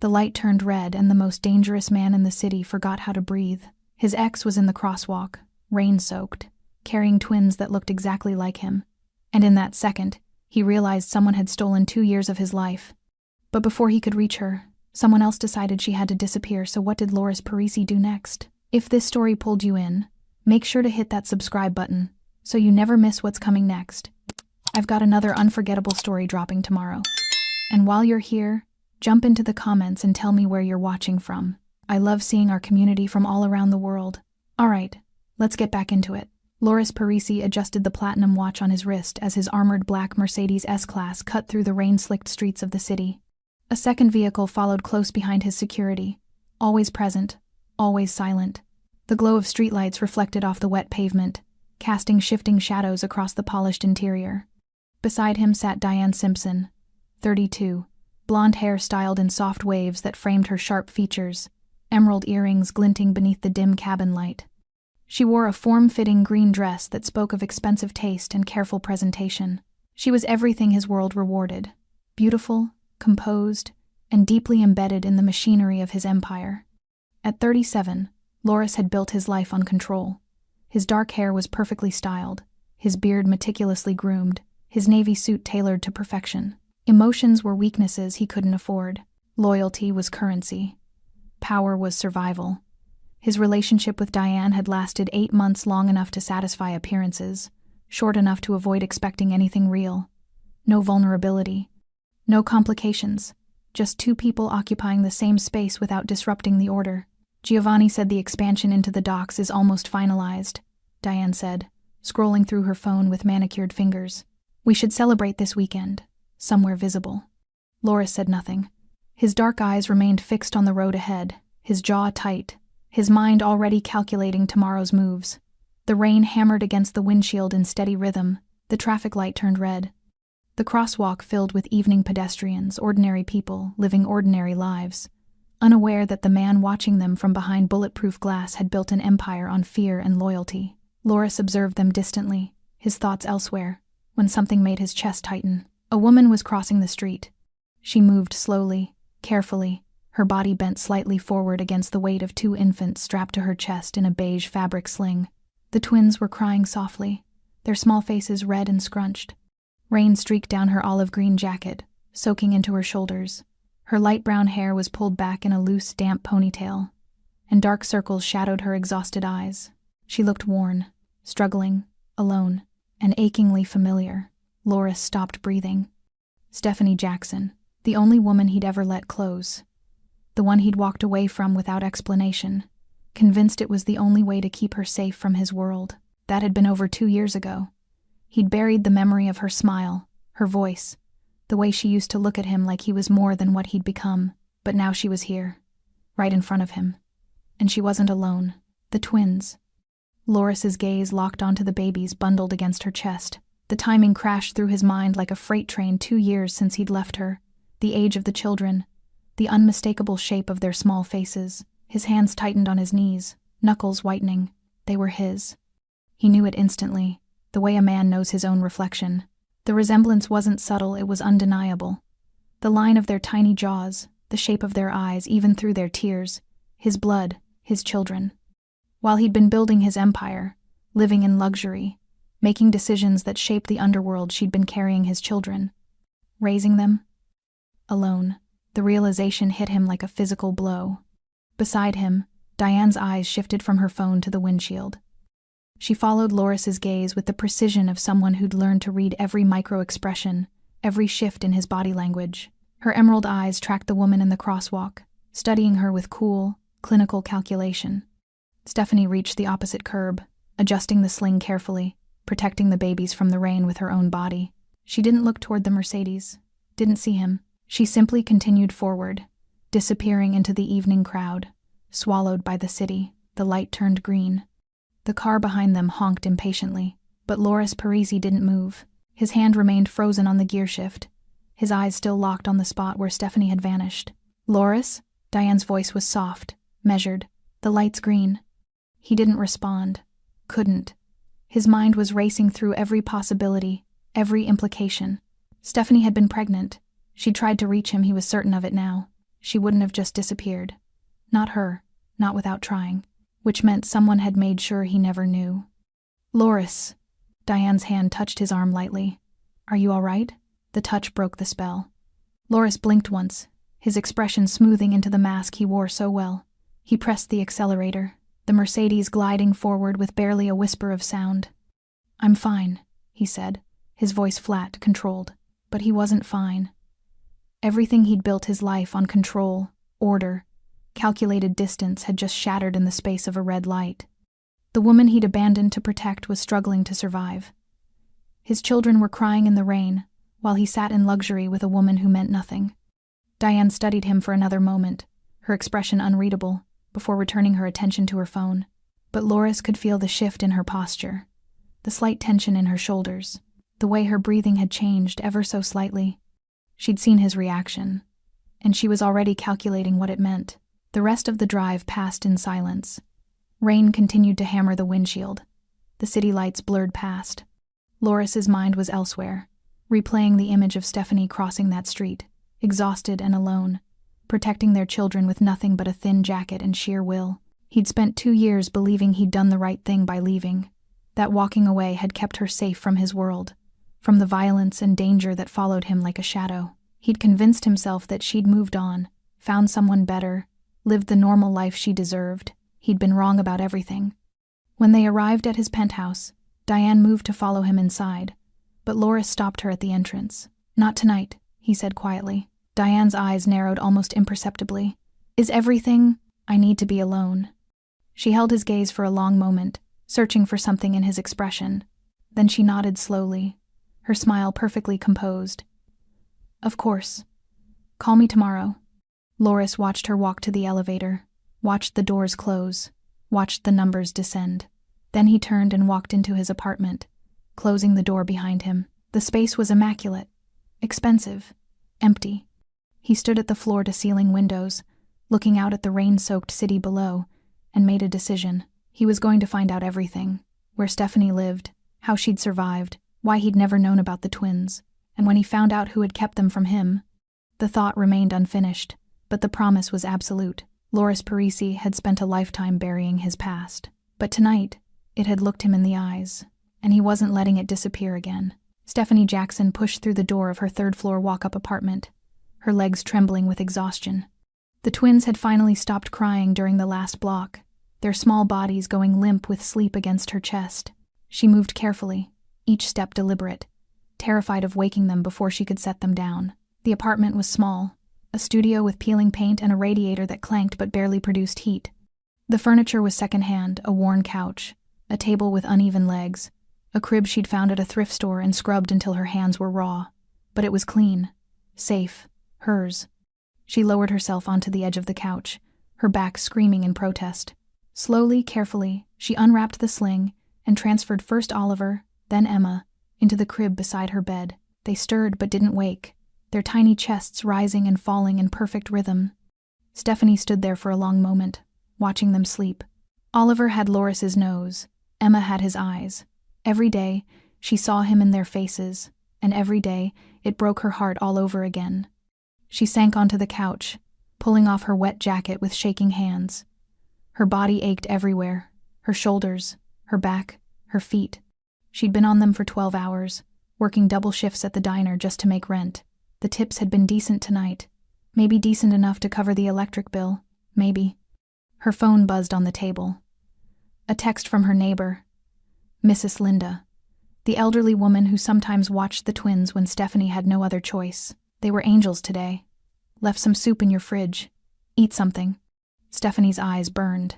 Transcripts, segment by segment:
The light turned red and the most dangerous man in the city forgot how to breathe. His ex was in the crosswalk, rain-soaked, carrying twins that looked exactly like him. And in that second, he realized someone had stolen 2 years of his life. But before he could reach her, someone else decided she had to disappear, so what did Loris Parisi do next? If this story pulled you in, make sure to hit that subscribe button so you never miss what's coming next. I've got another unforgettable story dropping tomorrow. And while you're here, jump into the comments and tell me where you're watching from. I love seeing our community from all around the world. Alright, let's get back into it. Loris Parisi adjusted the platinum watch on his wrist as his armored black Mercedes S-Class cut through the rain-slicked streets of the city. A second vehicle followed close behind his security, always present, always silent. The glow of streetlights reflected off the wet pavement, casting shifting shadows across the polished interior. Beside him sat Diane Simpson, 32, blonde hair styled in soft waves that framed her sharp features, emerald earrings glinting beneath the dim cabin light. She wore a form-fitting green dress that spoke of expensive taste and careful presentation. She was everything his world rewarded: beautiful, composed, and deeply embedded in the machinery of his empire. At 37, Loris had built his life on control. His dark hair was perfectly styled, his beard meticulously groomed, his navy suit tailored to perfection. Emotions were weaknesses he couldn't afford. Loyalty was currency. Power was survival. His relationship with Diane had lasted 8 months, long enough to satisfy appearances, short enough to avoid expecting anything real. No vulnerability. No complications. Just 2 people occupying the same space without disrupting the order. Giovanni said the expansion into the docks is almost finalized, Diane said, scrolling through her phone with manicured fingers. We should celebrate this weekend, somewhere visible. Loris said nothing. His dark eyes remained fixed on the road ahead, his jaw tight, his mind already calculating tomorrow's moves. The rain hammered against the windshield in steady rhythm. The traffic light turned red. The crosswalk filled with evening pedestrians, ordinary people living ordinary lives, unaware that the man watching them from behind bulletproof glass had built an empire on fear and loyalty. Loris observed them distantly, his thoughts elsewhere, when something made his chest tighten. A woman was crossing the street. She moved slowly, carefully, her body bent slightly forward against the weight of 2 infants strapped to her chest in a beige fabric sling. The twins were crying softly, their small faces red and scrunched. Rain streaked down her olive green jacket, soaking into her shoulders. Her light brown hair was pulled back in a loose, damp ponytail, and dark circles shadowed her exhausted eyes. She looked worn, struggling, alone, and achingly familiar. Loris stopped breathing. Stephanie Jackson, the only woman he'd ever let close. The one he'd walked away from without explanation, convinced it was the only way to keep her safe from his world. That had been over 2 years ago. He'd buried the memory of her smile, her voice, the way she used to look at him like he was more than what he'd become. But now she was here, right in front of him. And she wasn't alone. The twins. Loris's gaze locked onto the babies bundled against her chest. The timing crashed through his mind like a freight train. 2 years since he'd left her. The age of the children. The unmistakable shape of their small faces. His hands tightened on his knees, knuckles whitening. They were his. He knew it instantly, the way a man knows his own reflection. The resemblance wasn't subtle, it was undeniable. The line of their tiny jaws, the shape of their eyes, even through their tears. His blood, his children. While he'd been building his empire, living in luxury, making decisions that shaped the underworld, she'd been carrying his children. Raising them. Alone. The realization hit him like a physical blow. Beside him, Diane's eyes shifted from her phone to the windshield. She followed Loris's gaze with the precision of someone who'd learned to read every micro-expression, every shift in his body language. Her emerald eyes tracked the woman in the crosswalk, studying her with cool, clinical calculation. Stephanie reached the opposite curb, adjusting the sling carefully, protecting the babies from the rain with her own body. She didn't look toward the Mercedes, didn't see him. She simply continued forward, disappearing into the evening crowd, swallowed by the city. The light turned green. The car behind them honked impatiently, but Loris Parisi didn't move. His hand remained frozen on the gear shift, his eyes still locked on the spot where Stephanie had vanished. "Loris?" Diane's voice was soft, measured. "The light's green." He didn't respond. Couldn't. His mind was racing through every possibility, every implication. Stephanie had been pregnant. She'd tried to reach him, he was certain of it now. she wouldn't have just disappeared. Not her, not without trying. Which meant someone had made sure he never knew. "Loris." Diane's hand touched his arm lightly. "Are you all right?" The touch broke the spell. Loris blinked once, his expression smoothing into the mask he wore so well. He pressed the accelerator, the Mercedes gliding forward with barely a whisper of sound. "I'm fine," he said, his voice flat, controlled. But he wasn't fine. Everything he'd built his life on: control, order, calculated distance, had just shattered in the space of a red light. The woman he'd abandoned to protect was struggling to survive. His children were crying in the rain, while he sat in luxury with a woman who meant nothing. Diane studied him for another moment, her expression unreadable, before returning her attention to her phone. But Loris could feel the shift in her posture, the slight tension in her shoulders, the way her breathing had changed ever so slightly. She'd seen his reaction, and she was already calculating what it meant. The rest of the drive passed in silence. Rain continued to hammer the windshield. The city lights blurred past. Loris's mind was elsewhere, replaying the image of Stephanie crossing that street, exhausted and alone, protecting their children with nothing but a thin jacket and sheer will. He'd spent 2 years believing he'd done the right thing by leaving. That walking away had kept her safe from his world, from the violence and danger that followed him like a shadow. He'd convinced himself that she'd moved on, found someone better, lived the normal life she deserved. He'd been wrong about everything. When they arrived at his penthouse, Diane moved to follow him inside, but Loris stopped her at the entrance. "Not tonight," he said quietly. Diane's eyes narrowed almost imperceptibly. "Is everything? I need to be alone." She held his gaze for a long moment, searching for something in his expression. Then she nodded slowly, her smile perfectly composed. "Of course. Call me tomorrow." Loris watched her walk to the elevator, watched the doors close, watched the numbers descend. Then he turned and walked into his apartment, closing the door behind him. The space was immaculate, expensive, empty. He stood at the floor-to-ceiling windows, looking out at the rain-soaked city below, and made a decision. He was going to find out everything: where Stephanie lived, how she'd survived, why he'd never known about the twins. And when he found out who had kept them from him, the thought remained unfinished, but the promise was absolute. Loris Parisi had spent a lifetime burying his past. But tonight, it had looked him in the eyes, and he wasn't letting it disappear again. Stephanie Jackson pushed through the door of her third-floor walk-up apartment, her legs trembling with exhaustion. The twins had finally stopped crying during the last block, their small bodies going limp with sleep against her chest. She moved carefully, each step deliberate, terrified of waking them before she could set them down. The apartment was small, a studio with peeling paint and a radiator that clanked but barely produced heat. The furniture was secondhand: a worn couch, a table with uneven legs, a crib she'd found at a thrift store and scrubbed until her hands were raw. But it was clean, safe, hers. She lowered herself onto the edge of the couch, her back screaming in protest. Slowly, carefully, she unwrapped the sling and transferred first Oliver, then Emma, into the crib beside her bed. They stirred but didn't wake, their tiny chests rising and falling in perfect rhythm. Stephanie stood there for a long moment, watching them sleep. Oliver had Loris's nose, Emma had his eyes. Every day, she saw him in their faces, and every day, it broke her heart all over again. She sank onto the couch, pulling off her wet jacket with shaking hands. Her body ached everywhere, her shoulders, her back, her feet. She'd been on them for 12 hours, working double shifts at the diner just to make rent. The tips had been decent tonight, maybe decent enough to cover the electric bill, maybe. Her phone buzzed on the table. A text from her neighbor, Mrs. Linda, the elderly woman who sometimes watched the twins when Stephanie had no other choice. "They were angels today. Left some soup in your fridge. Eat something." Stephanie's eyes burned.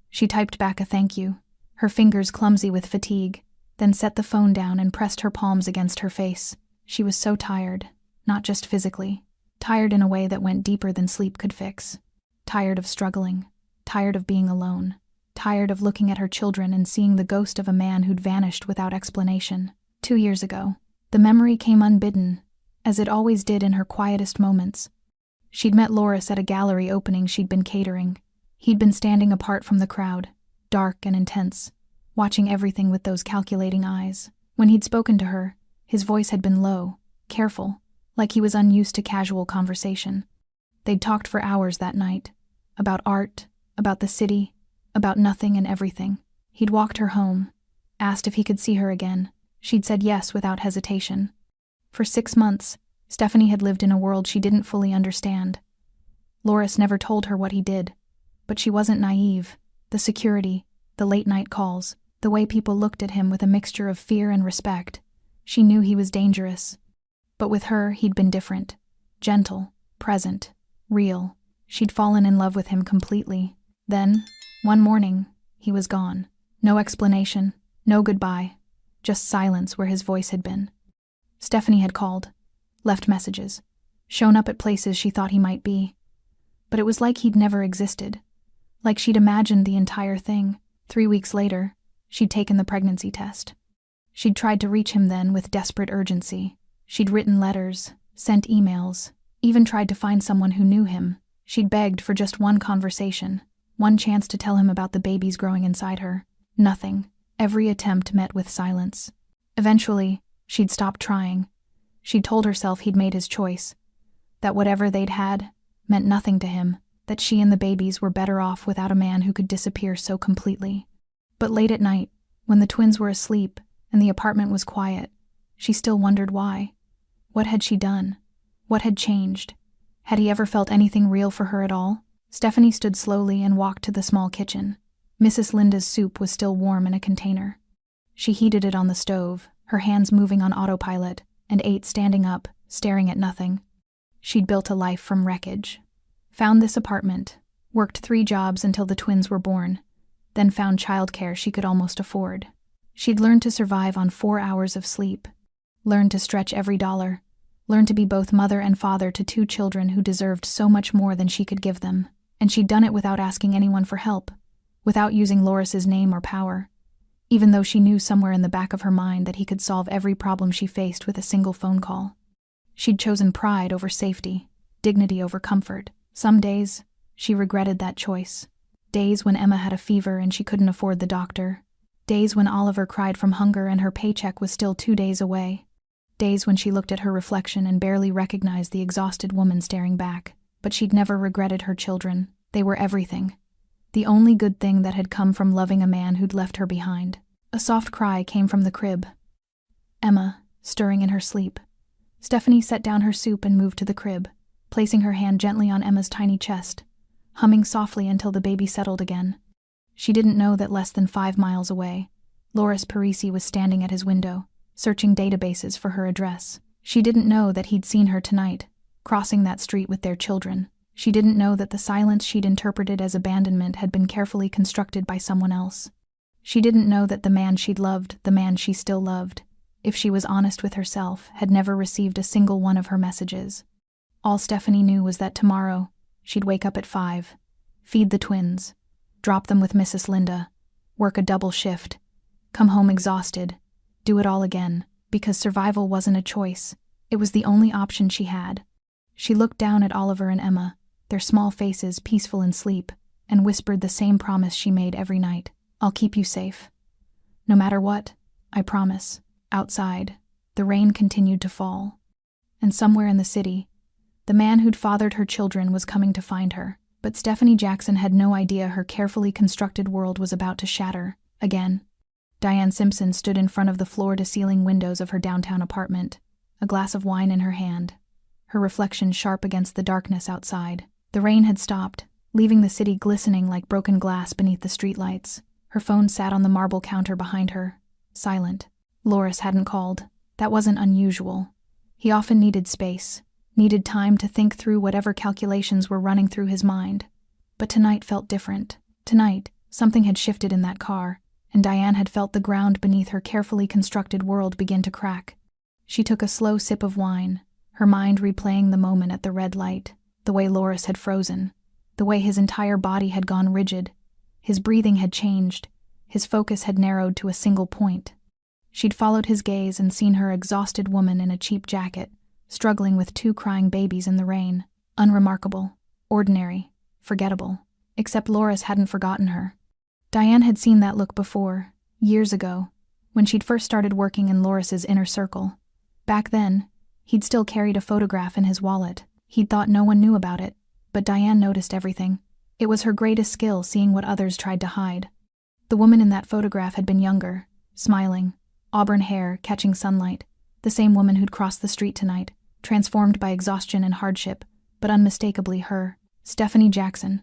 She typed back a thank you, her fingers clumsy with fatigue, then set the phone down and pressed her palms against her face. She was so tired, not just physically, tired in a way that went deeper than sleep could fix. Tired of struggling, tired of being alone, tired of looking at her children and seeing the ghost of a man who'd vanished without explanation. 2 years ago, the memory came unbidden, as it always did in her quietest moments. She'd met Loris at a gallery opening she'd been catering. He'd been standing apart from the crowd, dark and intense, watching everything with those calculating eyes. When he'd spoken to her, his voice had been low, careful, like he was unused to casual conversation. They'd talked for hours that night. About art, about the city, about nothing and everything. He'd walked her home, asked if he could see her again. She'd said yes without hesitation. For 6 months, Stephanie had lived in a world she didn't fully understand. Loris never told her what he did, but she wasn't naive. The security, the late-night calls, the way people looked at him with a mixture of fear and respect. She knew he was dangerous. But with her, he'd been different. Gentle, present, real. She'd fallen in love with him completely. Then, one morning, he was gone. No explanation, no goodbye, just silence where his voice had been. Stephanie had called, left messages, shown up at places she thought he might be. But it was like he'd never existed. Like she'd imagined the entire thing. 3 weeks later, she'd taken the pregnancy test. She'd tried to reach him then with desperate urgency. She'd written letters, sent emails, even tried to find someone who knew him. She'd begged for just one conversation, one chance to tell him about the babies growing inside her. Nothing. Every attempt met with silence. Eventually, she'd stopped trying. She'd told herself he'd made his choice, that whatever they'd had meant nothing to him, that she and the babies were better off without a man who could disappear so completely. But late at night, when the twins were asleep and the apartment was quiet, she still wondered why. What had she done? What had changed? Had he ever felt anything real for her at all? Stephanie stood slowly and walked to the small kitchen. Mrs. Linda's soup was still warm in a container. She heated it on the stove, her hands moving on autopilot, and ate standing up, staring at nothing. She'd built a life from wreckage. Found this apartment, worked 3 jobs until the twins were born, then found childcare she could almost afford. She'd learned to survive on 4 hours of sleep, learned to stretch every dollar, learned to be both mother and father to 2 children who deserved so much more than she could give them. And she'd done it without asking anyone for help, without using Loris's name or power, even though she knew somewhere in the back of her mind that he could solve every problem she faced with a single phone call. She'd chosen pride over safety, dignity over comfort. Some days, she regretted that choice. Days when Emma had a fever and she couldn't afford the doctor. Days when Oliver cried from hunger and her paycheck was still 2 days away. Days when she looked at her reflection and barely recognized the exhausted woman staring back. But she'd never regretted her children. They were everything. The only good thing that had come from loving a man who'd left her behind. A soft cry came from the crib. Emma, stirring in her sleep. Stephanie set down her soup and moved to the crib, placing her hand gently on Emma's tiny chest, humming softly until the baby settled again. She didn't know that less than 5 miles away, Loris Parisi was standing at his window, searching databases for her address. She didn't know that he'd seen her tonight, crossing that street with their children. She didn't know that the silence she'd interpreted as abandonment had been carefully constructed by someone else. She didn't know that the man she'd loved, the man she still loved, if she was honest with herself, had never received a single one of her messages. All Stephanie knew was that tomorrow, she'd wake up at 5, feed the twins, drop them with Mrs. Linda, work a double shift, come home exhausted, do it all again, because survival wasn't a choice. It was the only option she had. She looked down at Oliver and Emma, their small faces peaceful in sleep, and whispered the same promise she made every night. I'll keep you safe. No matter what, I promise. Outside, the rain continued to fall. And somewhere in the city, the man who'd fathered her children was coming to find her. But Stephanie Jackson had no idea her carefully constructed world was about to shatter, again. Diane Simpson stood in front of the floor-to-ceiling windows of her downtown apartment, a glass of wine in her hand, her reflection sharp against the darkness outside. The rain had stopped, leaving the city glistening like broken glass beneath the streetlights. Her phone sat on the marble counter behind her, silent. Loris hadn't called. That wasn't unusual. He often needed space, needed time to think through whatever calculations were running through his mind. But tonight felt different. Tonight, something had shifted in that car, and Diane had felt the ground beneath her carefully constructed world begin to crack. She took a slow sip of wine, her mind replaying the moment at the red light, the way Loris had frozen, the way his entire body had gone rigid. His breathing had changed, his focus had narrowed to a single point. She'd followed his gaze and seen her exhausted woman in a cheap jacket, struggling with 2 crying babies in the rain. Unremarkable, ordinary, forgettable. Except Loris hadn't forgotten her. Diane had seen that look before, years ago, when she'd first started working in Loris's inner circle. Back then, he'd still carried a photograph in his wallet. He'd thought no one knew about it, But Diane noticed everything. It was her greatest skill, seeing what others tried to hide. The woman in that photograph had been younger, smiling, auburn hair catching sunlight, the same woman who'd crossed the street tonight, transformed by exhaustion and hardship, but unmistakably her, Stephanie Jackson.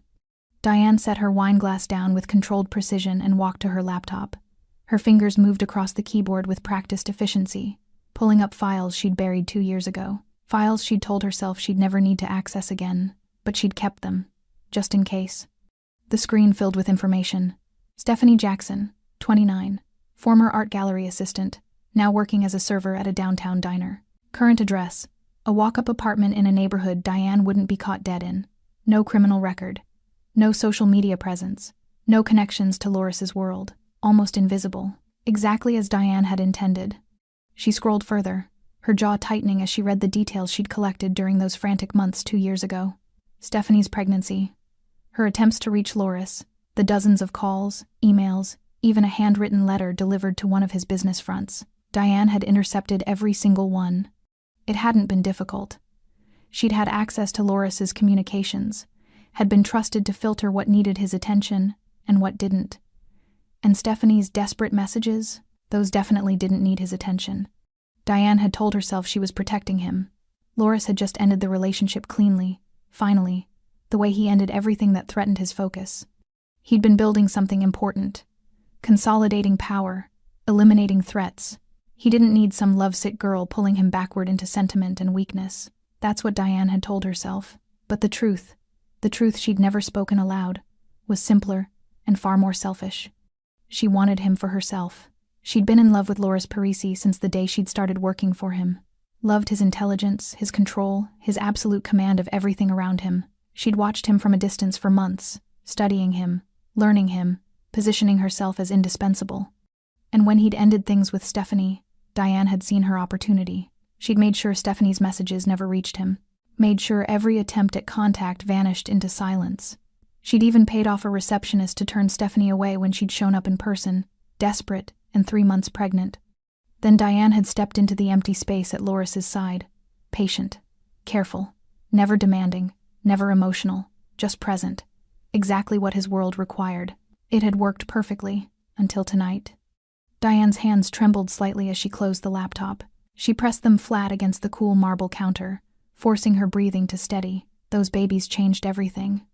Diane set her wine glass down with controlled precision and walked to her laptop. Her fingers moved across the keyboard with practiced efficiency, pulling up files she'd buried 2 years ago, files she'd told herself she'd never need to access again, but she'd kept them, just in case. The screen filled with information. Stephanie Jackson, 29, former art gallery assistant, now working as a server at a downtown diner. Current address, a walk-up apartment in a neighborhood Diane wouldn't be caught dead in. No criminal record. No social media presence. No connections to Loris's world. Almost invisible. Exactly as Diane had intended. She scrolled further, her jaw tightening as she read the details she'd collected during those frantic months 2 years ago. Stephanie's pregnancy. Her attempts to reach Loris. The dozens of calls, emails, even a handwritten letter delivered to one of his business fronts. Diane had intercepted every single one. It hadn't been difficult. She'd had access to Loris's communications, had been trusted to filter what needed his attention and what didn't. And Stephanie's desperate messages, those definitely didn't need his attention. Diane had told herself she was protecting him. Loris had just ended the relationship cleanly, finally, the way he ended everything that threatened his focus. He'd been building something important, consolidating power, eliminating threats. He didn't need some lovesick girl pulling him backward into sentiment and weakness. That's what Diane had told herself. But the truth she'd never spoken aloud, was simpler and far more selfish. She wanted him for herself. She'd been in love with Loris Parisi since the day she'd started working for him. Loved his intelligence, his control, his absolute command of everything around him. She'd watched him from a distance for months, studying him, learning him, positioning herself as indispensable. And when he'd ended things with Stephanie, Diane had seen her opportunity. She'd made sure Stephanie's messages never reached him. Made sure every attempt at contact vanished into silence. She'd even paid off a receptionist to turn Stephanie away when she'd shown up in person, desperate and 3 months pregnant. Then Diane had stepped into the empty space at Loris's side, patient, careful, never demanding, never emotional, just present. Exactly what his world required. It had worked perfectly, until tonight. Diane's hands trembled slightly as she closed the laptop. She pressed them flat against the cool marble counter, forcing her breathing to steady. Those babies changed everything.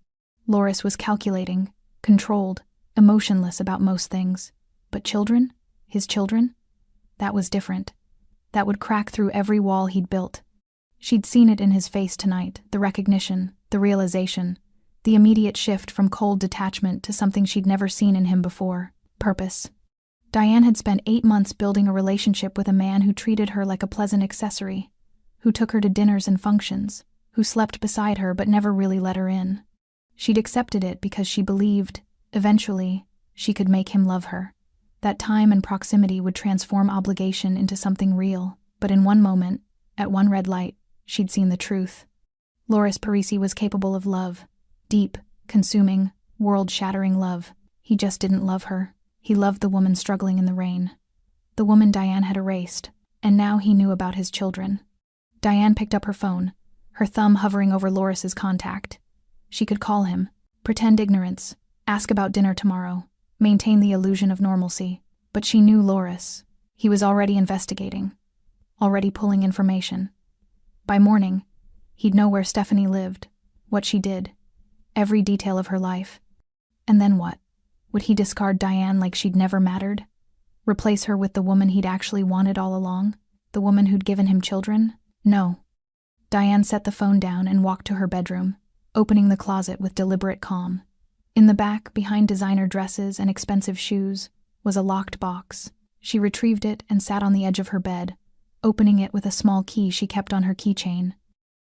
Loris was calculating, controlled, emotionless about most things. But children? His children? That was different. That would crack through every wall he'd built. She'd seen it in his face tonight, the recognition, the realization, the immediate shift from cold detachment to something she'd never seen in him before, purpose. Diane had spent 8 months building a relationship with a man who treated her like a pleasant accessory, who took her to dinners and functions, who slept beside her but never really let her in. She'd accepted it because she believed, eventually, she could make him love her. That time and proximity would transform obligation into something real, but in one moment, at one red light, she'd seen the truth. Loris Parisi was capable of love. Deep, consuming, world-shattering love. He just didn't love her. He loved the woman struggling in the rain. The woman Diane had erased, and now he knew about his children. Diane picked up her phone, her thumb hovering over Loris's contact. She could call him, pretend ignorance, ask about dinner tomorrow, maintain the illusion of normalcy. But she knew Loris. He was already investigating, already pulling information. By morning, he'd know where Stephanie lived, what she did, every detail of her life. And then what? Would he discard Diane like she'd never mattered? Replace her with the woman he'd actually wanted all along? The woman who'd given him children? No. Diane set the phone down and walked to her bedroom, opening the closet with deliberate calm. In the back, behind designer dresses and expensive shoes, was a locked box. She retrieved it and sat on the edge of her bed, opening it with a small key she kept on her keychain.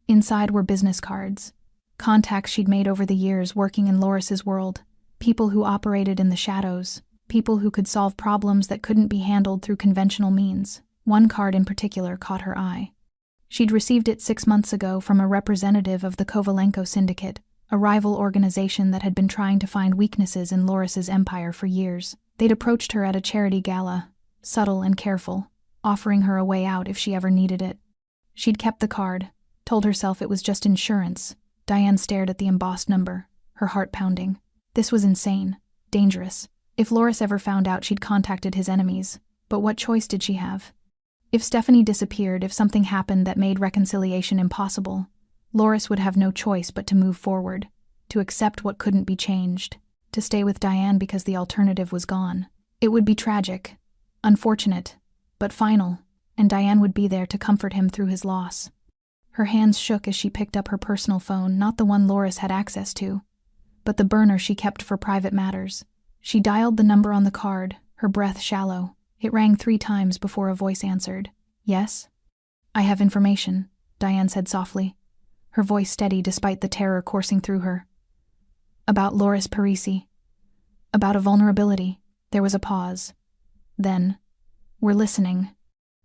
Inside were business cards, contacts she'd made over the years working in Loris's world, people who operated in the shadows, people who could solve problems that couldn't be handled through conventional means. One card in particular caught her eye. She'd received it 6 months ago from a representative of the Kovalenko Syndicate, a rival organization that had been trying to find weaknesses in Loris's empire for years. They'd approached her at a charity gala, subtle and careful, offering her a way out if she ever needed it. She'd kept the card, told herself it was just insurance, Diane stared at the embossed number, her heart pounding. This was insane. Dangerous. If Loris ever found out she'd contacted his enemies, but what choice did she have? If Stephanie disappeared, if something happened that made reconciliation impossible, Loris would have no choice but to move forward, to accept what couldn't be changed, to stay with Diane because the alternative was gone. It would be tragic, unfortunate, but final, and Diane would be there to comfort him through his loss. Her hands shook as she picked up her personal phone, not the one Loris had access to, but the burner she kept for private matters. She dialed the number on the card, her breath shallow. It rang 3 times before a voice answered. "Yes?" "I have information," Diane said softly, her voice steady despite the terror coursing through her. "About Loris Parisi. About a vulnerability." There was a pause. Then, "We're listening."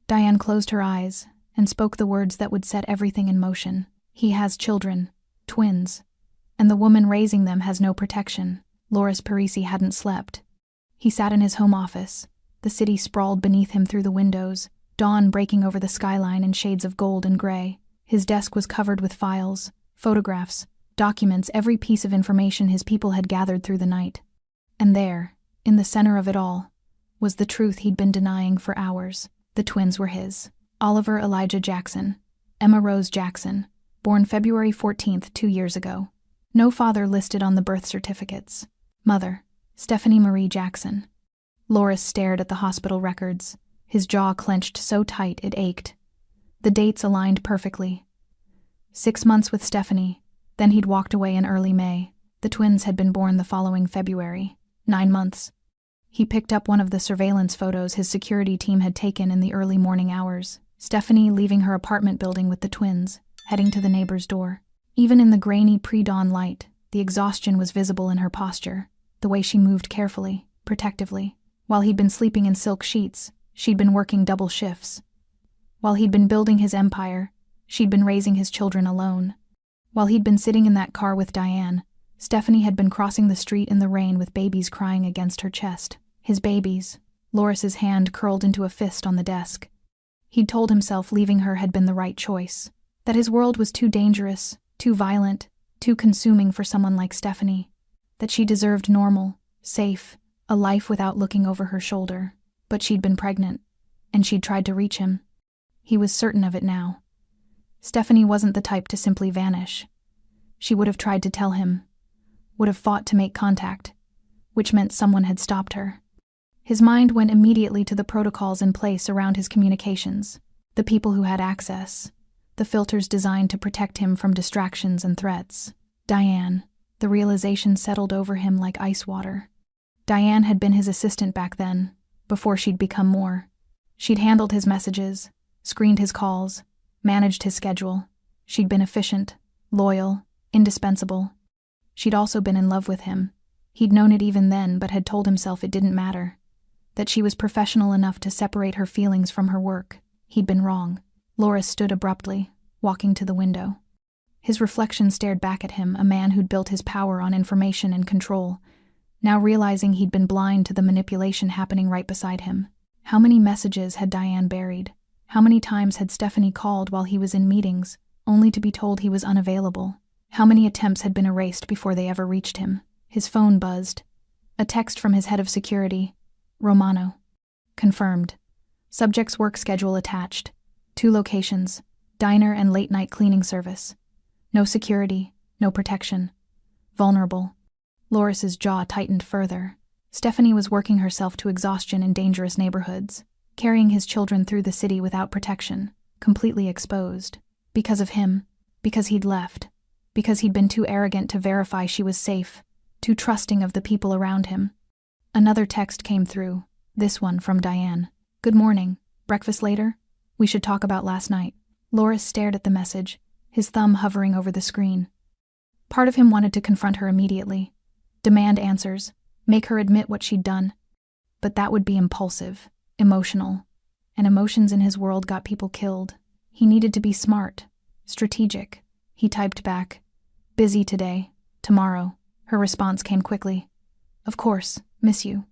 Diane closed her eyes and spoke the words that would set everything in motion. "He has children, twins, and the woman raising them has no protection." Loris Parisi hadn't slept. He sat in his home office. The city sprawled beneath him through the windows, dawn breaking over the skyline in shades of gold and gray. His desk was covered with files, photographs, documents, every piece of information his people had gathered through the night. And there, in the center of it all, was the truth he'd been denying for hours. The twins were his. Oliver Elijah Jackson, Emma Rose Jackson, born February 14th, 2 years ago. No father listed on the birth certificates. Mother, Stephanie Marie Jackson. Loris stared at the hospital records, his jaw clenched so tight it ached. The dates aligned perfectly. 6 months with Stephanie, then he'd walked away in early May. The twins had been born the following February. 9 months. He picked up one of the surveillance photos his security team had taken in the early morning hours. Stephanie leaving her apartment building with the twins, heading to the neighbor's door. Even in the grainy pre-dawn light, the exhaustion was visible in her posture, the way she moved carefully, protectively. While he'd been sleeping in silk sheets, she'd been working double shifts. While he'd been building his empire, she'd been raising his children alone. While he'd been sitting in that car with Diane, Stephanie had been crossing the street in the rain with babies crying against her chest. His babies. Loris's hand curled into a fist on the desk. He'd told himself leaving her had been the right choice, that his world was too dangerous, too violent, too consuming for someone like Stephanie, that she deserved normal, safe, a life without looking over her shoulder. But she'd been pregnant, and she'd tried to reach him. He was certain of it now. Stephanie wasn't the type to simply vanish. She would have tried to tell him, would have fought to make contact, which meant someone had stopped her. His mind went immediately to the protocols in place around his communications, the people who had access, the filters designed to protect him from distractions and threats. Diane. The realization settled over him like ice water. Diane had been his assistant back then, before she'd become more. She'd handled his messages, screened his calls, managed his schedule. She'd been efficient, loyal, indispensable. She'd also been in love with him. He'd known it even then, but had told himself it didn't matter, that she was professional enough to separate her feelings from her work. He'd been wrong. Loris stood abruptly, walking to the window. His reflection stared back at him, a man who'd built his power on information and control, now realizing he'd been blind to the manipulation happening right beside him. How many messages had Diane buried? How many times had Stephanie called while he was in meetings, only to be told he was unavailable? How many attempts had been erased before they ever reached him? His phone buzzed. A text from his head of security. Romano. Confirmed. Subject's work schedule attached. 2 locations. Diner and late-night cleaning service. No security, no protection. Vulnerable. Loris's jaw tightened further. Stephanie was working herself to exhaustion in dangerous neighborhoods, carrying his children through the city without protection, completely exposed. Because of him. Because he'd left. Because he'd been too arrogant to verify she was safe, too trusting of the people around him. Another text came through, this one from Diane. "Good morning. Breakfast later? We should talk about last night." Loris stared at the message, his thumb hovering over the screen. Part of him wanted to confront her immediately, demand answers, make her admit what she'd done. But that would be impulsive, emotional, and emotions in his world got people killed. He needed to be smart, strategic. He typed back, "Busy today, tomorrow." Her response came quickly, "Of course, miss you."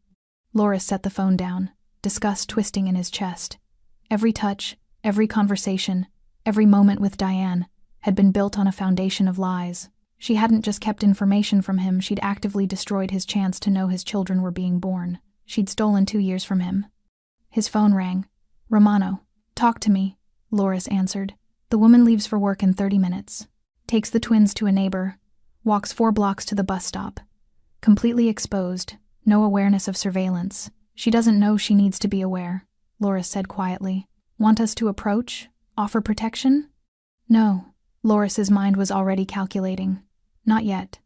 Loris set the phone down, disgust twisting in his chest. Every touch, every conversation, every moment with Diane had been built on a foundation of lies, She hadn't just kept information from him, she'd actively destroyed his chance to know his children were being born. She'd stolen 2 years from him. His phone rang. "Romano, talk to me," Loris answered. "The woman leaves for work in 30 minutes. Takes the twins to a neighbor. Walks 4 blocks to the bus stop. Completely exposed. No awareness of surveillance. She doesn't know she needs to be aware," Loris said quietly. "Want us to approach? Offer protection?" "No." Loris's mind was already calculating. "Not yet.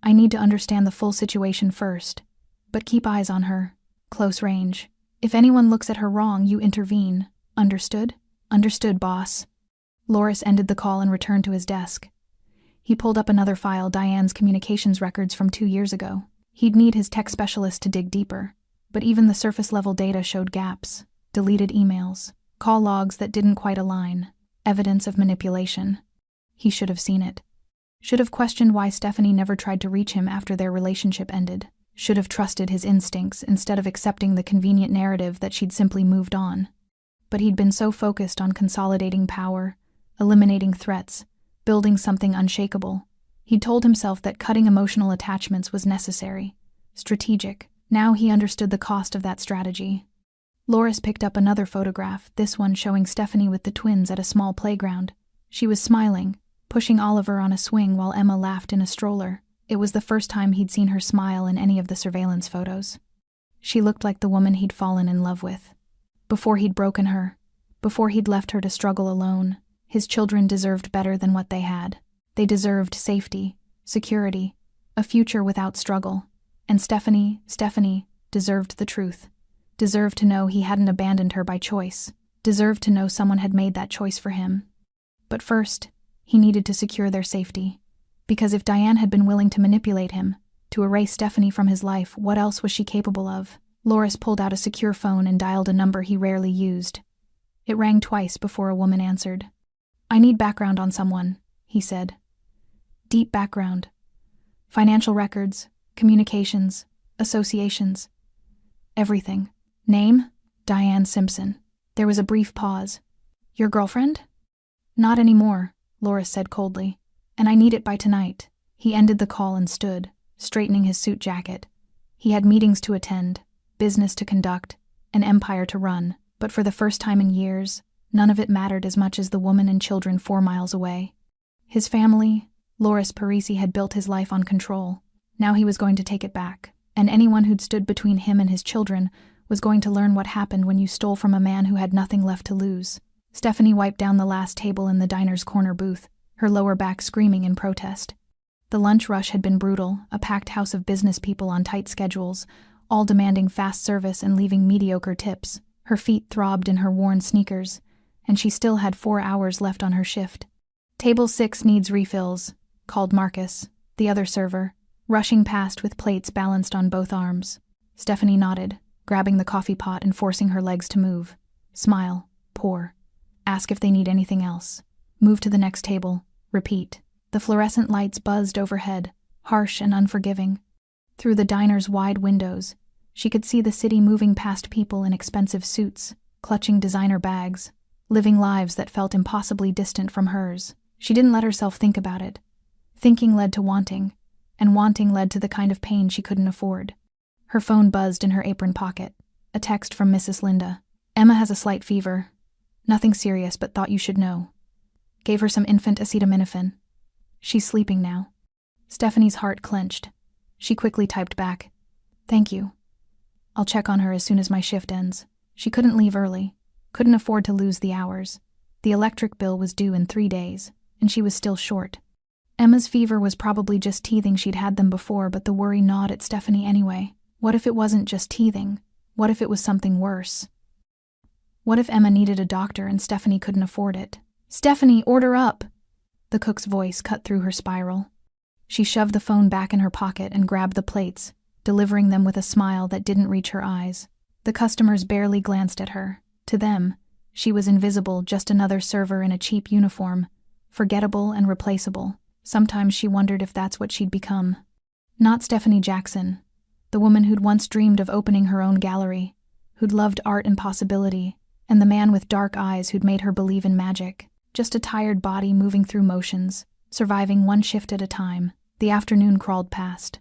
I need to understand the full situation first. But keep eyes on her. Close range. If anyone looks at her wrong, you intervene. Understood?" "Understood, boss." Loris ended the call and returned to his desk. He pulled up another file, Diane's communications records from 2 years ago. He'd need his tech specialist to dig deeper, but even the surface-level data showed gaps. Deleted emails, call logs that didn't quite align, evidence of manipulation. He should have seen it. Should have questioned why Stephanie never tried to reach him after their relationship ended. Should have trusted his instincts instead of accepting the convenient narrative that she'd simply moved on. But he'd been so focused on consolidating power, eliminating threats, building something unshakable. He'd told himself that cutting emotional attachments was necessary, strategic. Now he understood the cost of that strategy. Loris picked up another photograph, this one showing Stephanie with the twins at a small playground. She was smiling, pushing Oliver on a swing while Emma laughed in a stroller. It was the first time he'd seen her smile in any of the surveillance photos. She looked like the woman he'd fallen in love with. Before he'd broken her, before he'd left her to struggle alone, his children deserved better than what they had. They deserved safety, security, a future without struggle. And Stephanie deserved the truth. Deserved to know he hadn't abandoned her by choice. Deserved to know someone had made that choice for him. But first, he needed to secure their safety. Because if Diane had been willing to manipulate him, to erase Stephanie from his life, what else was she capable of? Loris pulled out a secure phone and dialed a number he rarely used. It rang twice before a woman answered. "I need background on someone," he said. "Deep background. Financial records, communications, associations. Everything. Name? Diane Simpson." There was a brief pause. "Your girlfriend?" "Not anymore," Loris said coldly. "And I need it by tonight." He ended the call and stood, straightening his suit jacket. He had meetings to attend, business to conduct, an empire to run, but for the first time in years, none of it mattered as much as the woman and children 4 miles away. His family, Loris Parisi, had built his life on control. Now he was going to take it back, and anyone who'd stood between him and his children was going to learn what happened when you stole from a man who had nothing left to lose. Stephanie wiped down the last table in the diner's corner booth, her lower back screaming in protest. The lunch rush had been brutal, a packed house of business people on tight schedules, all demanding fast service and leaving mediocre tips. Her feet throbbed in her worn sneakers, and she still had 4 hours left on her shift. "Table 6 needs refills," called Marcus, the other server, rushing past with plates balanced on both arms. Stephanie nodded, grabbing the coffee pot and forcing her legs to move. Smile, pour. Ask if they need anything else. Move to the next table. Repeat. The fluorescent lights buzzed overhead, harsh and unforgiving. Through the diner's wide windows, she could see the city moving past people in expensive suits, clutching designer bags, living lives that felt impossibly distant from hers. She didn't let herself think about it. Thinking led to wanting, and wanting led to the kind of pain she couldn't afford. Her phone buzzed in her apron pocket. A text from Mrs. Linda. "Emma has a slight fever. Nothing serious, but thought you should know. Gave her some infant acetaminophen. She's sleeping now." Stephanie's heart clenched. She quickly typed back, "Thank you. I'll check on her as soon as my shift ends." She couldn't leave early, couldn't afford to lose the hours. The electric bill was due in 3 days, and she was still short. Emma's fever was probably just teething, she'd had them before, but the worry gnawed at Stephanie anyway. What if it wasn't just teething? What if it was something worse? What if Emma needed a doctor and Stephanie couldn't afford it? "Stephanie, order up!" The cook's voice cut through her spiral. She shoved the phone back in her pocket and grabbed the plates, delivering them with a smile that didn't reach her eyes. The customers barely glanced at her. To them, she was invisible, just another server in a cheap uniform, forgettable and replaceable. Sometimes she wondered if that's what she'd become. Not Stephanie Jackson, the woman who'd once dreamed of opening her own gallery, who'd loved art and possibility, and the man with dark eyes who'd made her believe in magic. Just a tired body moving through motions, surviving one shift at a time. The afternoon crawled past.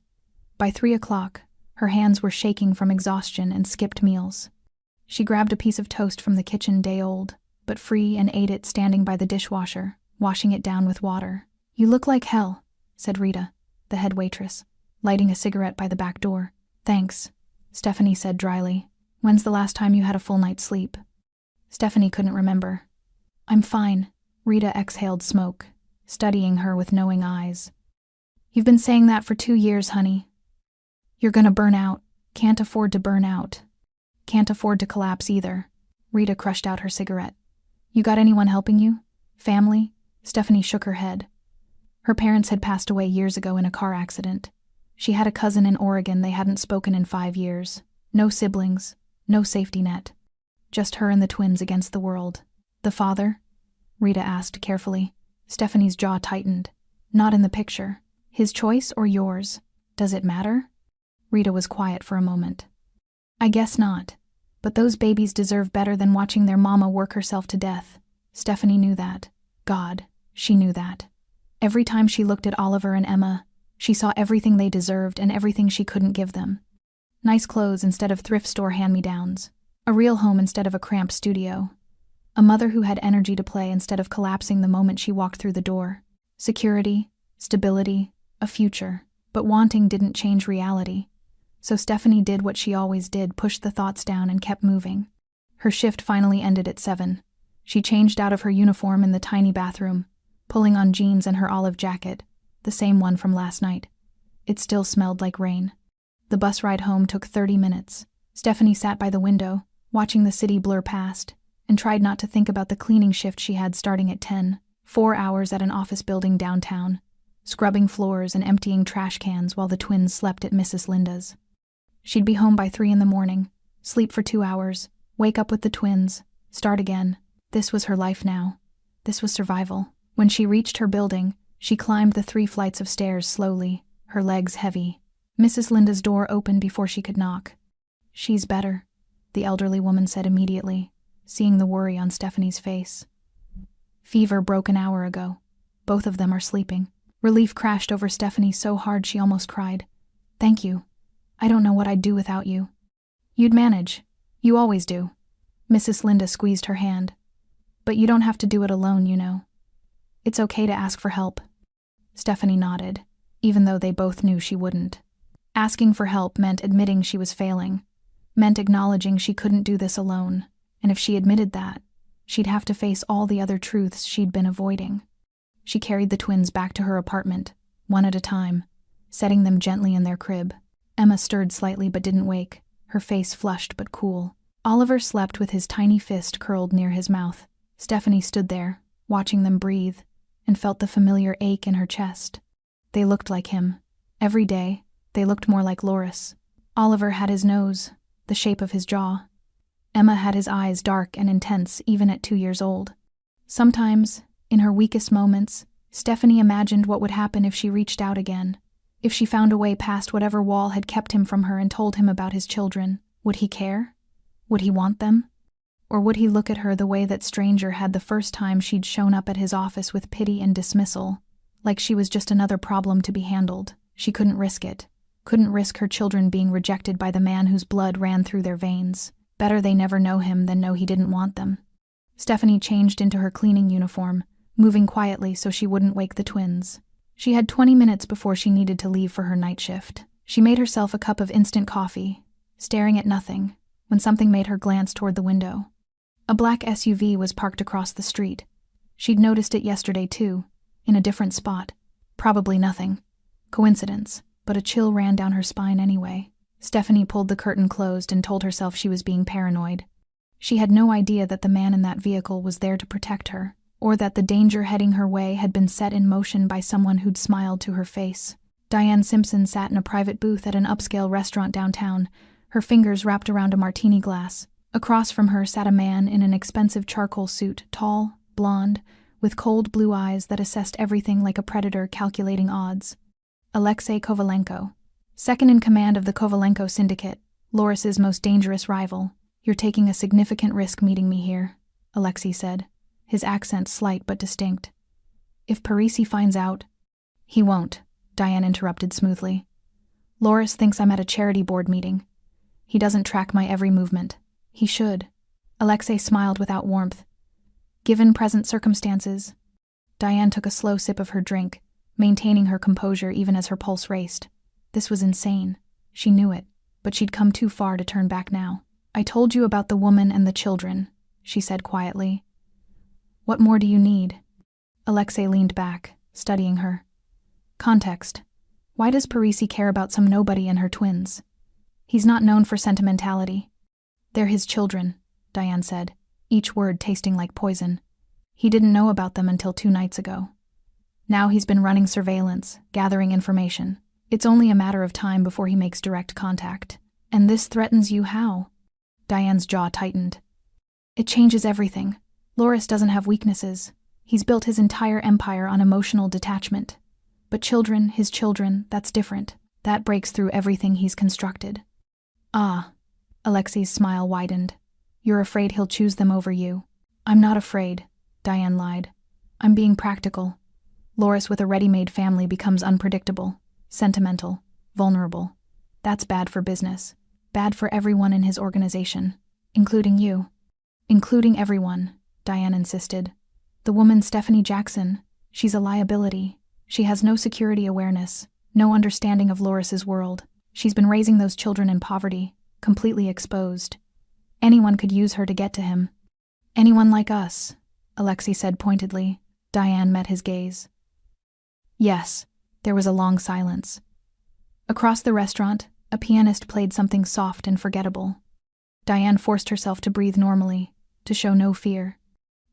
By 3 o'clock, her hands were shaking from exhaustion and skipped meals. She grabbed a piece of toast from the kitchen, day-old, but free, and ate it standing by the dishwasher, washing it down with water. "You look like hell," said Rita, the head waitress, lighting a cigarette by the back door. "Thanks," Stephanie said dryly. "When's the last time you had a full night's sleep?" Stephanie couldn't remember. "I'm fine," Rita exhaled smoke, studying her with knowing eyes. "You've been saying that for 2 years, honey. You're gonna burn out. Can't afford to burn out. Can't afford to collapse either." Rita crushed out her cigarette. "You got anyone helping you? Family?" Stephanie shook her head. Her parents had passed away years ago in a car accident. She had a cousin in Oregon they hadn't spoken in 5 years. No siblings, no safety net. Just her and the twins against the world. "The father?" Rita asked carefully. Stephanie's jaw tightened. "Not in the picture. His choice or yours? Does it matter?" Rita was quiet for a moment. "I guess not. But those babies deserve better than watching their mama work herself to death." Stephanie knew that. God, she knew that. Every time she looked at Oliver and Emma, she saw everything they deserved and everything she couldn't give them. Nice clothes instead of thrift store hand-me-downs. A real home instead of a cramped studio. A mother who had energy to play instead of collapsing the moment she walked through the door. Security, stability, a future. But wanting didn't change reality. So Stephanie did what she always did, pushed the thoughts down and kept moving. Her shift finally ended at 7. She changed out of her uniform in the tiny bathroom, pulling on jeans and her olive jacket, the same one from last night. It still smelled like rain. The bus ride home took 30 minutes. Stephanie sat by the window, watching the city blur past, and tried not to think about the cleaning shift she had starting at 10. 4 hours at an office building downtown, scrubbing floors and emptying trash cans while the twins slept at Mrs. Linda's. She'd be home by 3 in the morning, sleep for 2 hours, wake up with the twins, start again. This was her life now. This was survival. When she reached her building, she climbed the 3 flights of stairs slowly, her legs heavy. Mrs. Linda's door opened before she could knock. "She's better," the elderly woman said immediately, seeing the worry on Stephanie's face. "Fever broke an hour ago. Both of them are sleeping." Relief crashed over Stephanie so hard she almost cried. "Thank you. I don't know what I'd do without you." "You'd manage. You always do." Mrs. Linda squeezed her hand. "But you don't have to do it alone, you know. It's okay to ask for help." Stephanie nodded, even though they both knew she wouldn't. Asking for help meant admitting she was failing, meant acknowledging she couldn't do this alone, and if she admitted that, she'd have to face all the other truths she'd been avoiding. She carried the twins back to her apartment, one at a time, setting them gently in their crib. Emma stirred slightly but didn't wake, her face flushed but cool. Oliver slept with his tiny fist curled near his mouth. Stephanie stood there, watching them breathe, and felt the familiar ache in her chest. They looked like him. Every day, they looked more like Loris. Oliver had his nose, the shape of his jaw. Emma had his eyes dark and intense even at 2 years old. Sometimes, in her weakest moments, Stephanie imagined what would happen if she reached out again. If she found a way past whatever wall had kept him from her and told him about his children. Would he care? Would he want them? Or would he look at her the way that stranger had the first time she'd shown up at his office with pity and dismissal, like she was just another problem to be handled? She couldn't risk it. Couldn't risk her children being rejected by the man whose blood ran through their veins. Better they never know him than know he didn't want them. Stephanie changed into her cleaning uniform, moving quietly so she wouldn't wake the twins. She had 20 minutes before she needed to leave for her night shift. She made herself a cup of instant coffee, staring at nothing, when something made her glance toward the window. A black SUV was parked across the street. She'd noticed it yesterday too, in a different spot. Probably nothing. Coincidence, but a chill ran down her spine anyway. Stephanie pulled the curtain closed and told herself she was being paranoid. She had no idea that the man in that vehicle was there to protect her, or that the danger heading her way had been set in motion by someone who'd smiled to her face. Diane Simpson sat in a private booth at an upscale restaurant downtown, her fingers wrapped around a martini glass. Across from her sat a man in an expensive charcoal suit, tall, blonde, with cold blue eyes that assessed everything like a predator calculating odds. Alexei Kovalenko. Second in command of the Kovalenko syndicate, Loris's most dangerous rival. "You're taking a significant risk meeting me here," Alexei said, his accent slight but distinct. If Parisi finds out— He won't, Diane interrupted smoothly. Loris thinks I'm at a charity board meeting. He doesn't track my every movement. He should. Alexei smiled without warmth. Given present circumstances— Diane took a slow sip of her drink, maintaining her composure even as her pulse raced. This was insane. She knew it, but she'd come too far to turn back now. I told you about the woman and the children, she said quietly. What more do you need? Alexei leaned back, studying her. Context. Why does Parisi care about some nobody and her twins? He's not known for sentimentality. They're his children, Diane said, each word tasting like poison. He didn't know about them until 2 nights ago. Now he's been running surveillance, gathering information. It's only a matter of time before he makes direct contact. And this threatens you how? Diane's jaw tightened. It changes everything. Loris doesn't have weaknesses. He's built his entire empire on emotional detachment. But children, his children, that's different. That breaks through everything he's constructed. Ah, Alexei's smile widened. You're afraid he'll choose them over you. I'm not afraid, Diane lied. I'm being practical. Loris with a ready-made family becomes unpredictable, sentimental, vulnerable. That's bad for business. Bad for everyone in his organization, including you. Including everyone, Diane insisted. The woman Stephanie Jackson, she's a liability. She has no security awareness, no understanding of Loris's world. She's been raising those children in poverty, completely exposed. Anyone could use her to get to him. Anyone like us, Alexei said pointedly. Diane met his gaze. Yes, there was a long silence. Across the restaurant, a pianist played something soft and forgettable. Diane forced herself to breathe normally, to show no fear.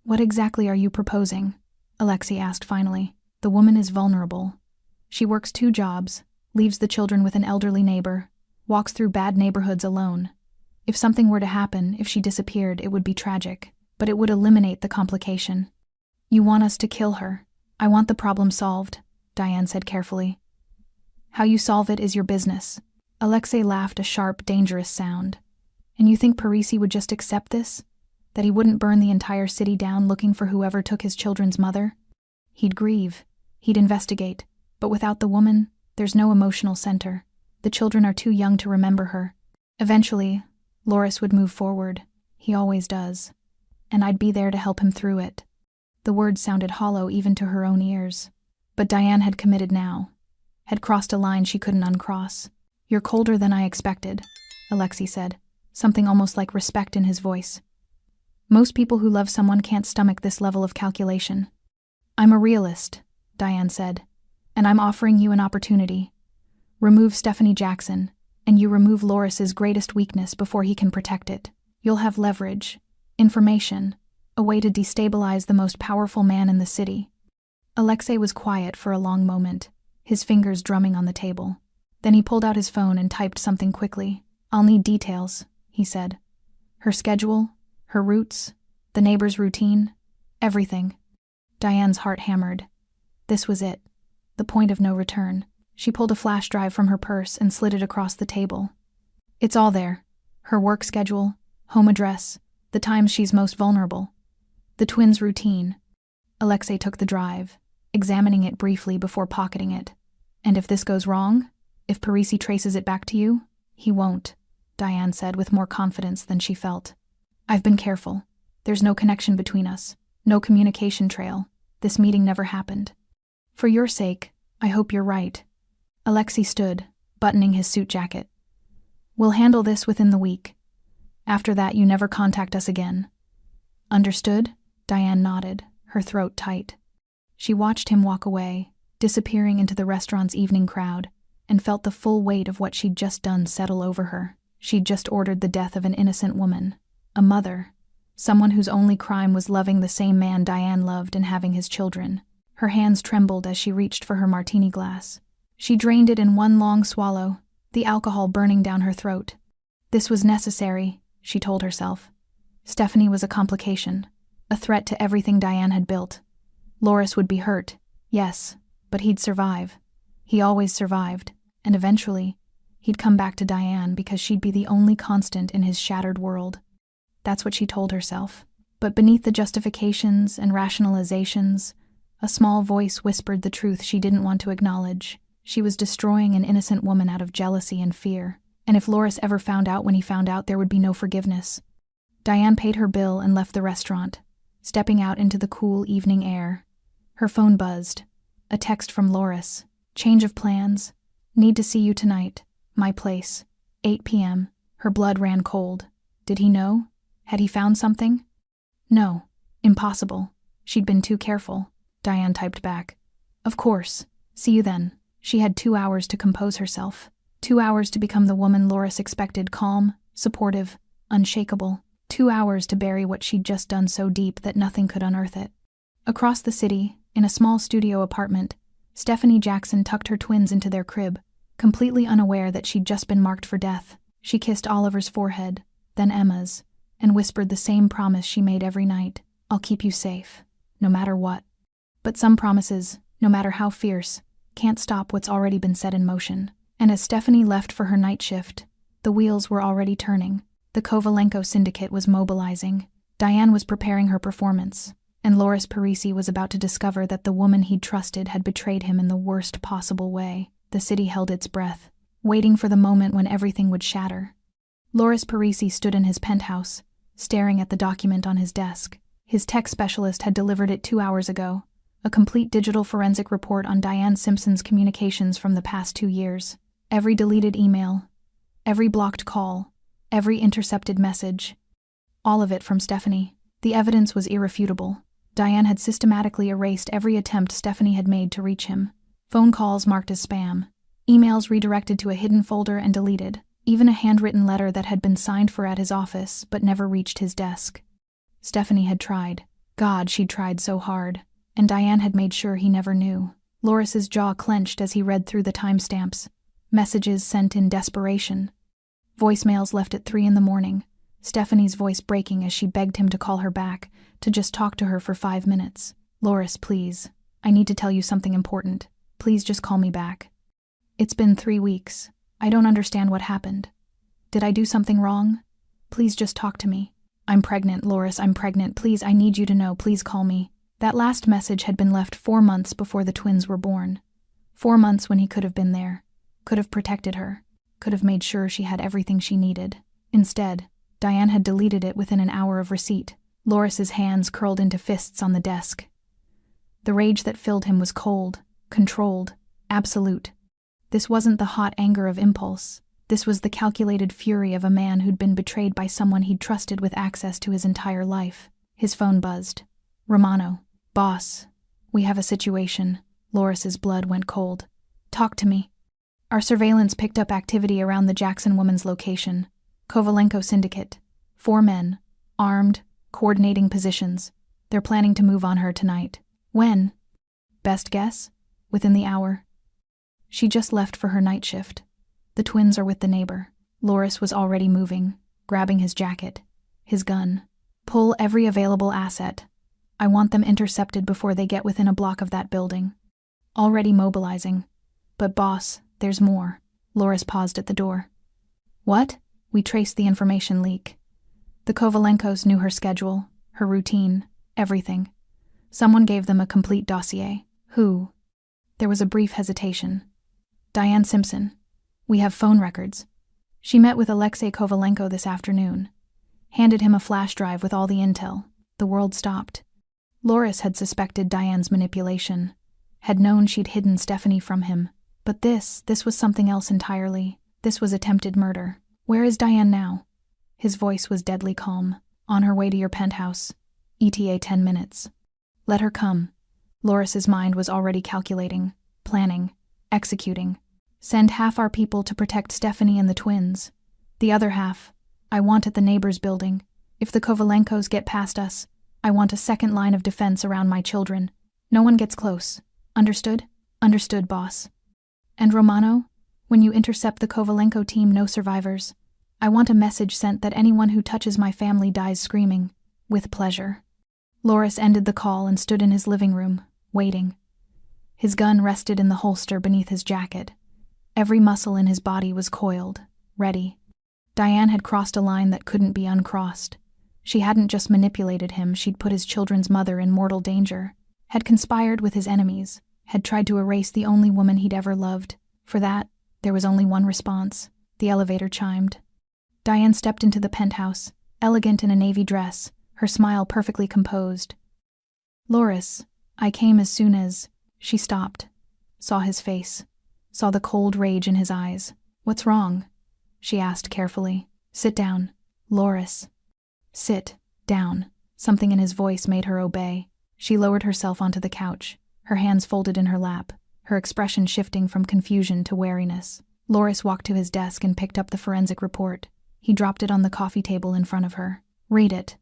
What exactly are you proposing? Alexei asked finally. The woman is vulnerable. She works 2 jobs, leaves the children with an elderly neighbor, walks through bad neighborhoods alone. If something were to happen, if she disappeared, it would be tragic, but it would eliminate the complication. You want us to kill her. I want the problem solved, Diane said carefully. How you solve it is your business. Alexei laughed a sharp, dangerous sound. And you think Parisi would just accept this? That he wouldn't burn the entire city down looking for whoever took his children's mother? He'd grieve. He'd investigate. But without the woman, there's no emotional center. The children are too young to remember her. Eventually, Loris would move forward. He always does. And I'd be there to help him through it. The words sounded hollow even to her own ears. But Diane had committed now. Had crossed a line she couldn't uncross. You're colder than I expected, Alexei said, something almost like respect in his voice. Most people who love someone can't stomach this level of calculation. I'm a realist, Diane said, and I'm offering you an opportunity. Remove Stephanie Jackson, and you remove Loris's greatest weakness before he can protect it. You'll have leverage, information, a way to destabilize the most powerful man in the city. Alexei was quiet for a long moment, his fingers drumming on the table. Then he pulled out his phone and typed something quickly. I'll need details, he said. Her schedule, her routes, the neighbor's routine, everything. Diane's heart hammered. This was it. The point of no return. She pulled a flash drive from her purse and slid it across the table. It's all there. Her work schedule, home address, the times she's most vulnerable. The twins' routine. Alexei took the drive, examining it briefly before pocketing it. And if this goes wrong? If Parisi traces it back to you? He won't, Diane said with more confidence than she felt. I've been careful. There's no connection between us. No communication trail. This meeting never happened. For your sake, I hope you're right. Alexei stood, buttoning his suit jacket. We'll handle this within the week. After that, you never contact us again. Understood? Diane nodded, her throat tight. She watched him walk away, disappearing into the restaurant's evening crowd, and felt the full weight of what she'd just done settle over her. She'd just ordered the death of an innocent woman, a mother, someone whose only crime was loving the same man Diane loved and having his children. Her hands trembled as she reached for her martini glass. She drained it in one long swallow, the alcohol burning down her throat. This was necessary, she told herself. Stephanie was a complication, a threat to everything Diane had built. Loris would be hurt, yes, but he'd survive. He always survived, and eventually, he'd come back to Diane because she'd be the only constant in his shattered world. That's what she told herself. But beneath the justifications and rationalizations, A small voice whispered the truth she didn't want to acknowledge. She was destroying an innocent woman out of jealousy and fear. And if Loris ever found out when he found out, there would be no forgiveness. Diane paid her bill and left the restaurant, stepping out into the cool evening air. Her phone buzzed. A text from Loris. Change of plans. Need to see you tonight. My place. 8 p.m. Her blood ran cold. Did he know? Had he found something? No. Impossible. She'd been too careful. Diane typed back. Of course. See you then. She had 2 hours to compose herself. 2 hours to become the woman Loris expected, calm, supportive, unshakable. 2 hours to bury what she'd just done so deep that nothing could unearth it. Across the city, in a small studio apartment, Stephanie Jackson tucked her twins into their crib, completely unaware that she'd just been marked for death. She kissed Oliver's forehead, then Emma's, and whispered the same promise she made every night. I'll keep you safe, no matter what. But some promises, no matter how fierce, can't stop what's already been set in motion. And as Stephanie left for her night shift, the wheels were already turning. The Kovalenko syndicate was mobilizing. Diane was preparing her performance, and Loris Parisi was about to discover that the woman he'd trusted had betrayed him in the worst possible way. The city held its breath, waiting for the moment when everything would shatter. Loris Parisi stood in his penthouse, staring at the document on his desk. His tech specialist had delivered it 2 hours ago, a complete digital forensic report on Diane Simpson's communications from the past 2 years. Every deleted email, every blocked call, every intercepted message. All of it from Stephanie. The evidence was irrefutable. Diane had systematically erased every attempt Stephanie had made to reach him. Phone calls marked as spam. Emails redirected to a hidden folder and deleted. Even a handwritten letter that had been signed for at his office but never reached his desk. Stephanie had tried. God, she'd tried so hard. And Diane had made sure he never knew. Loris's jaw clenched as he read through the timestamps. Messages sent in desperation. Voicemails left at 3 a.m, Stephanie's voice breaking as she begged him to call her back, to just talk to her for 5 minutes. Loris, please. I need to tell you something important. Please just call me back. It's been 3 weeks. I don't understand what happened. Did I do something wrong? Please just talk to me. I'm pregnant, Loris, I'm pregnant. Please, I need you to know. Please call me. That last message had been left 4 months before the twins were born. 4 months when he could have been there, could have protected her, could have made sure she had everything she needed. Instead, Diane had deleted it within an hour of receipt. Loris's hands curled into fists on the desk. The rage that filled him was cold, controlled, absolute. This wasn't the hot anger of impulse. This was the calculated fury of a man who'd been betrayed by someone he'd trusted with access to his entire life. His phone buzzed. Romano. Boss. We have a situation. Loris's blood went cold. Talk to me. Our surveillance picked up activity around the Jackson woman's location. Kovalenko syndicate. 4 men. Armed. Coordinating positions. They're planning to move on her tonight. When? Best guess? Within the hour. She just left for her night shift. The twins are with the neighbor. Loris was already moving, grabbing his jacket, his gun. Pull every available asset. I want them intercepted before they get within a block of that building. Already mobilizing. But boss, there's more. Loris paused at the door. What? We traced the information leak. The Kovalenkos knew her schedule, her routine, everything. Someone gave them a complete dossier. Who? There was a brief hesitation. Diane Simpson. We have phone records. She met with Alexei Kovalenko this afternoon. Handed him a flash drive with all the intel. The world stopped. Loris had suspected Diane's manipulation, had known she'd hidden Stephanie from him. But this was something else entirely. This was attempted murder. Where is Diane now? His voice was deadly calm. On her way to your penthouse. ETA 10 minutes. Let her come. Loris's mind was already calculating, planning, executing. Send half our people to protect Stephanie and the twins. The other half, I want at the neighbor's building. If the Kovalenkos get past us, I want a second line of defense around my children. No one gets close. Understood? Understood, boss. And Romano, when you intercept the Kovalenko team, no survivors. I want a message sent that anyone who touches my family dies screaming. With pleasure. Loris ended the call and stood in his living room, waiting. His gun rested in the holster beneath his jacket. Every muscle in his body was coiled, ready. Diane had crossed a line that couldn't be uncrossed. She hadn't just manipulated him, she'd put his children's mother in mortal danger. had conspired with his enemies, had tried to erase the only woman he'd ever loved. For that, there was only one response. The elevator chimed. Diane stepped into the penthouse, elegant in a navy dress, her smile perfectly composed. "Loris, I came as soon as—" She stopped, saw his face, saw the cold rage in his eyes. "What's wrong?" she asked carefully. "Sit down, Loris." "Sit down." Something in his voice made her obey. She lowered herself onto the couch, her hands folded in her lap, her expression shifting from confusion to wariness. Loris walked to his desk and picked up the forensic report. He dropped it on the coffee table in front of her. "Read it."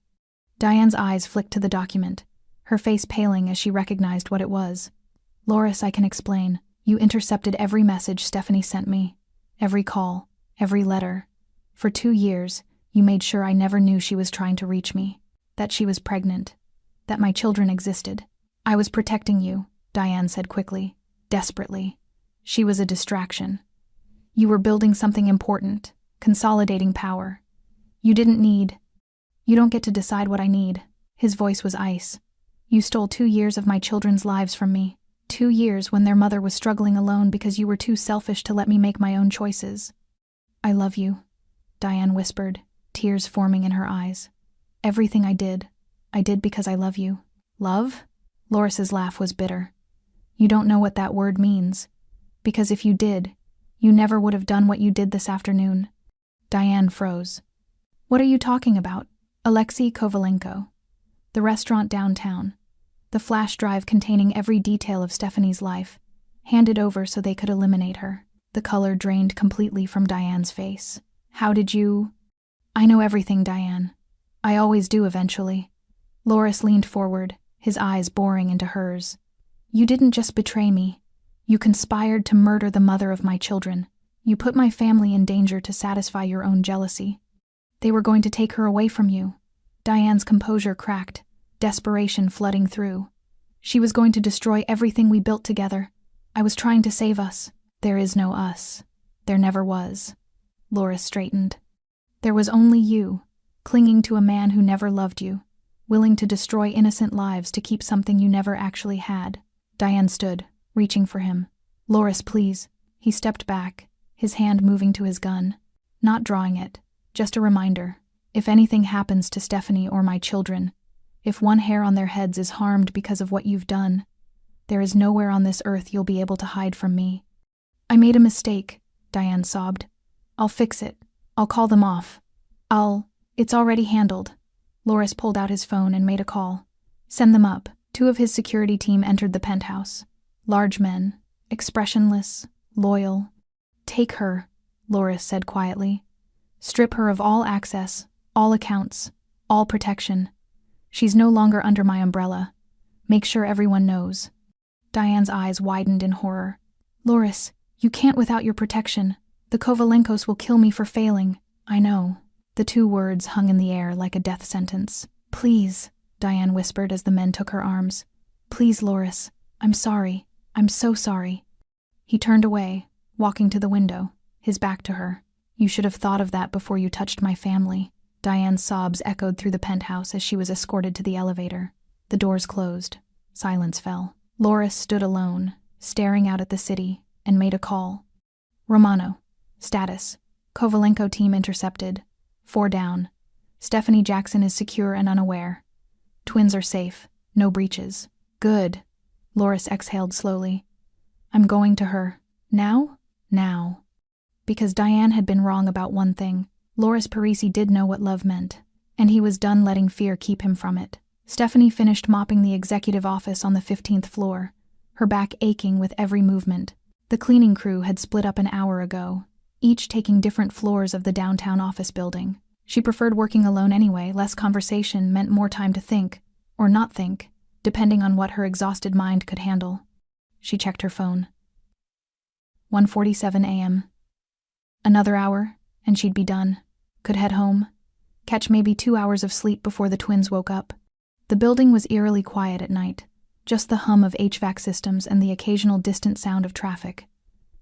Diane's eyes flicked to the document, her face paling as she recognized what it was. "Loris, I can explain. You intercepted every message Stephanie sent me. Every call, every letter. For 2 years, you made sure I never knew she was trying to reach me, that she was pregnant, that my children existed. I was protecting you," Diane said quickly, desperately. "She was a distraction. You were building something important, consolidating power. You don't get to decide what I need." His voice was ice. "You stole 2 years of my children's lives from me. 2 years when their mother was struggling alone because you were too selfish to let me make my own choices." "I love you," Diane whispered, tears forming in her eyes. "Everything I did because I love you." "Love?" Loris's laugh was bitter. "You don't know what that word means. Because if you did, you never would have done what you did this afternoon." Diane froze. "What are you talking about?" "Alexei Kovalenko. The restaurant downtown. The flash drive containing every detail of Stephanie's life, handed over so they could eliminate her." The color drained completely from Diane's face. "How did you—" "I know everything, Diane. I always do eventually." Loris leaned forward, his eyes boring into hers. "You didn't just betray me. You conspired to murder the mother of my children. You put my family in danger to satisfy your own jealousy. They were going to take her away from you." Diane's composure cracked, desperation flooding through. "She was going to destroy everything we built together. I was trying to save us." "There is no us. There never was." Loris straightened. "There was only you, clinging to a man who never loved you, willing to destroy innocent lives to keep something you never actually had." Diane stood, reaching for him. "Loris, please." He stepped back, his hand moving to his gun. "Not drawing it, just a reminder. If anything happens to Stephanie or my children, if one hair on their heads is harmed because of what you've done, there is nowhere on this earth you'll be able to hide from me." "I made a mistake," Diane sobbed. "I'll fix it. I'll call them off. It's already handled." Loris pulled out his phone and made a call. "Send them up." 2 of his security team entered the penthouse. Large men, expressionless, loyal. "Take her," Loris said quietly. "Strip her of all access, all accounts, all protection. She's no longer under my umbrella. Make sure everyone knows." Diane's eyes widened in horror. "Loris, you can't without your protection. The Kovalenkos will kill me for failing." "I know." The 2 words hung in the air like a death sentence. "Please," Diane whispered as the men took her arms. "Please, Loris. I'm sorry. I'm so sorry." He turned away, walking to the window, his back to her. "You should have thought of that before you touched my family." Diane's sobs echoed through the penthouse as she was escorted to the elevator. The doors closed. Silence fell. Loris stood alone, staring out at the city, and made a call. "Romano. Status. Kovalenko team intercepted. 4 down. Stephanie Jackson is secure and unaware. Twins are safe. No breaches." "Good." Loris exhaled slowly. "I'm going to her. Now?" "Now." Because Diane had been wrong about one thing. Loris Parisi did know what love meant, and he was done letting fear keep him from it. Stephanie finished mopping the executive office on the 15th floor, her back aching with every movement. The cleaning crew had split up an hour ago, each taking different floors of the downtown office building. She preferred working alone anyway. Less conversation meant more time to think, or not think, depending on what her exhausted mind could handle. She checked her phone. 1:47 a.m. Another hour, and she'd be done. Could head home, catch maybe 2 hours of sleep before the twins woke up. The building was eerily quiet at night, just the hum of HVAC systems and the occasional distant sound of traffic.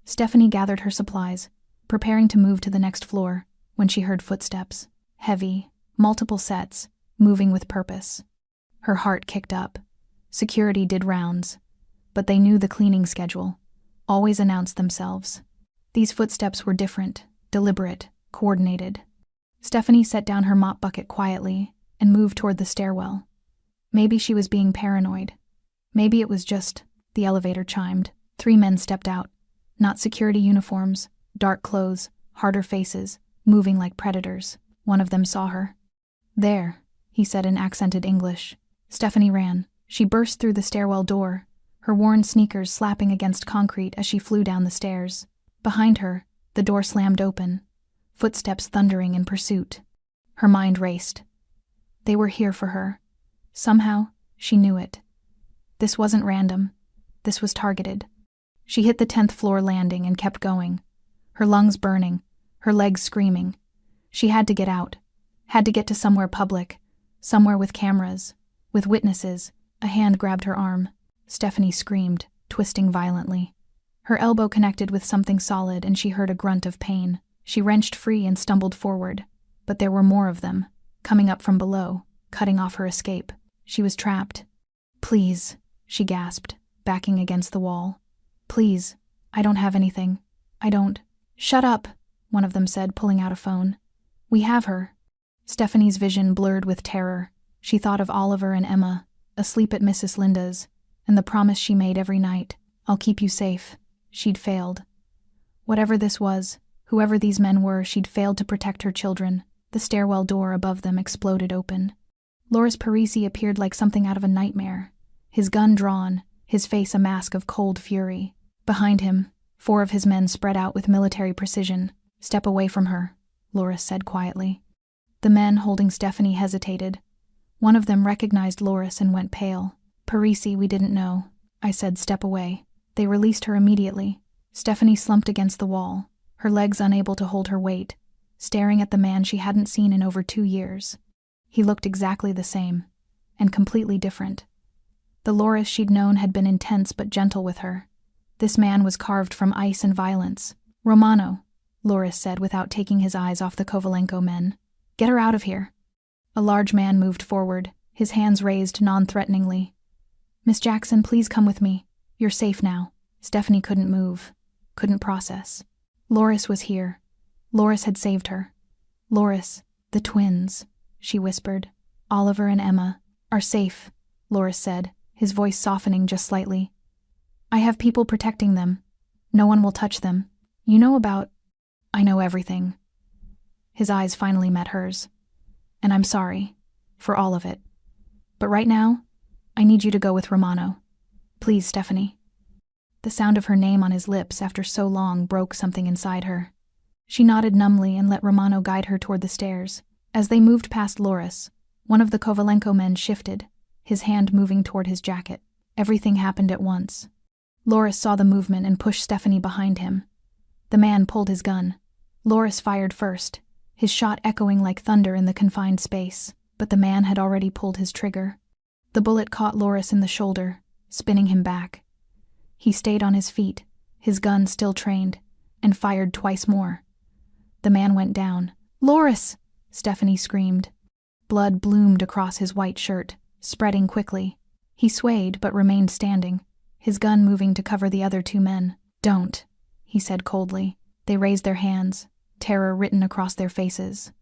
Stephanie gathered her supplies, preparing to move to the next floor, when she heard footsteps. Heavy, multiple sets, moving with purpose. Her heart kicked up. Security did rounds, but they knew the cleaning schedule, always announced themselves. These footsteps were different, deliberate, coordinated. Stephanie set down her mop bucket quietly and moved toward the stairwell. Maybe she was being paranoid. Maybe it was just... The elevator chimed. 3 men stepped out. Not security uniforms, dark clothes, harder faces, moving like predators. One of them saw her. "There," he said in accented English. Stephanie ran. She burst through the stairwell door, her worn sneakers slapping against concrete as she flew down the stairs. Behind her, the door slammed open, footsteps thundering in pursuit. Her mind raced. They were here for her. Somehow, she knew it. This wasn't random. This was targeted. She hit the 10th floor landing and kept going, her lungs burning, her legs screaming. She had to get out, had to get to somewhere public, somewhere with cameras, with witnesses. A hand grabbed her arm. Stephanie screamed, twisting violently. Her elbow connected with something solid and she heard a grunt of pain. She wrenched free and stumbled forward, but there were more of them, coming up from below, cutting off her escape. She was trapped. "Please," she gasped, backing against the wall. "Please, I don't have anything. I don't." "Shut up," one of them said, pulling out a phone. "We have her." Stephanie's vision blurred with terror. She thought of Oliver and Emma, asleep at Mrs. Linda's, and the promise she made every night, "I'll keep you safe." She'd failed. Whatever this was, whoever these men were, she'd failed to protect her children. The stairwell door above them exploded open. Loris Parisi appeared like something out of a nightmare, his gun drawn, his face a mask of cold fury. Behind him, 4 of his men spread out with military precision. "Step away from her," Loris said quietly. The men holding Stephanie hesitated. One of them recognized Loris and went pale. "Parisi, we didn't know." I said, "Step away." They released her immediately. Stephanie slumped against the wall, her legs unable to hold her weight, staring at the man she hadn't seen in over 2 years. He looked exactly the same, and completely different. The Loris she'd known had been intense but gentle with her. This man was carved from ice and violence. "Romano," Loris said without taking his eyes off the Kovalenko men. "Get her out of here." A large man moved forward, his hands raised non-threateningly. "Miss Jackson, please come with me. You're safe now." Stephanie couldn't move, couldn't process. Loris was here. Loris had saved her. "Loris, the twins," she whispered. "Oliver and Emma are safe," Loris said, his voice softening just slightly. "I have people protecting them. No one will touch them. You know about..." "I know everything." His eyes finally met hers. "And I'm sorry. For all of it. But right now, I need you to go with Romano. Please, Stephanie." The sound of her name on his lips after so long broke something inside her. She nodded numbly and let Romano guide her toward the stairs. As they moved past Loris, one of the Kovalenko men shifted, his hand moving toward his jacket. Everything happened at once. Loris saw the movement and pushed Stephanie behind him. The man pulled his gun. Loris fired first, his shot echoing like thunder in the confined space, but the man had already pulled his trigger. The bullet caught Loris in the shoulder, spinning him back. He stayed on his feet, his gun still trained, and fired twice more. The man went down. "Loris!" Stephanie screamed. Blood bloomed across his white shirt, spreading quickly. He swayed but remained standing, his gun moving to cover the other 2 men. "Don't," he said coldly. They raised their hands, terror written across their faces.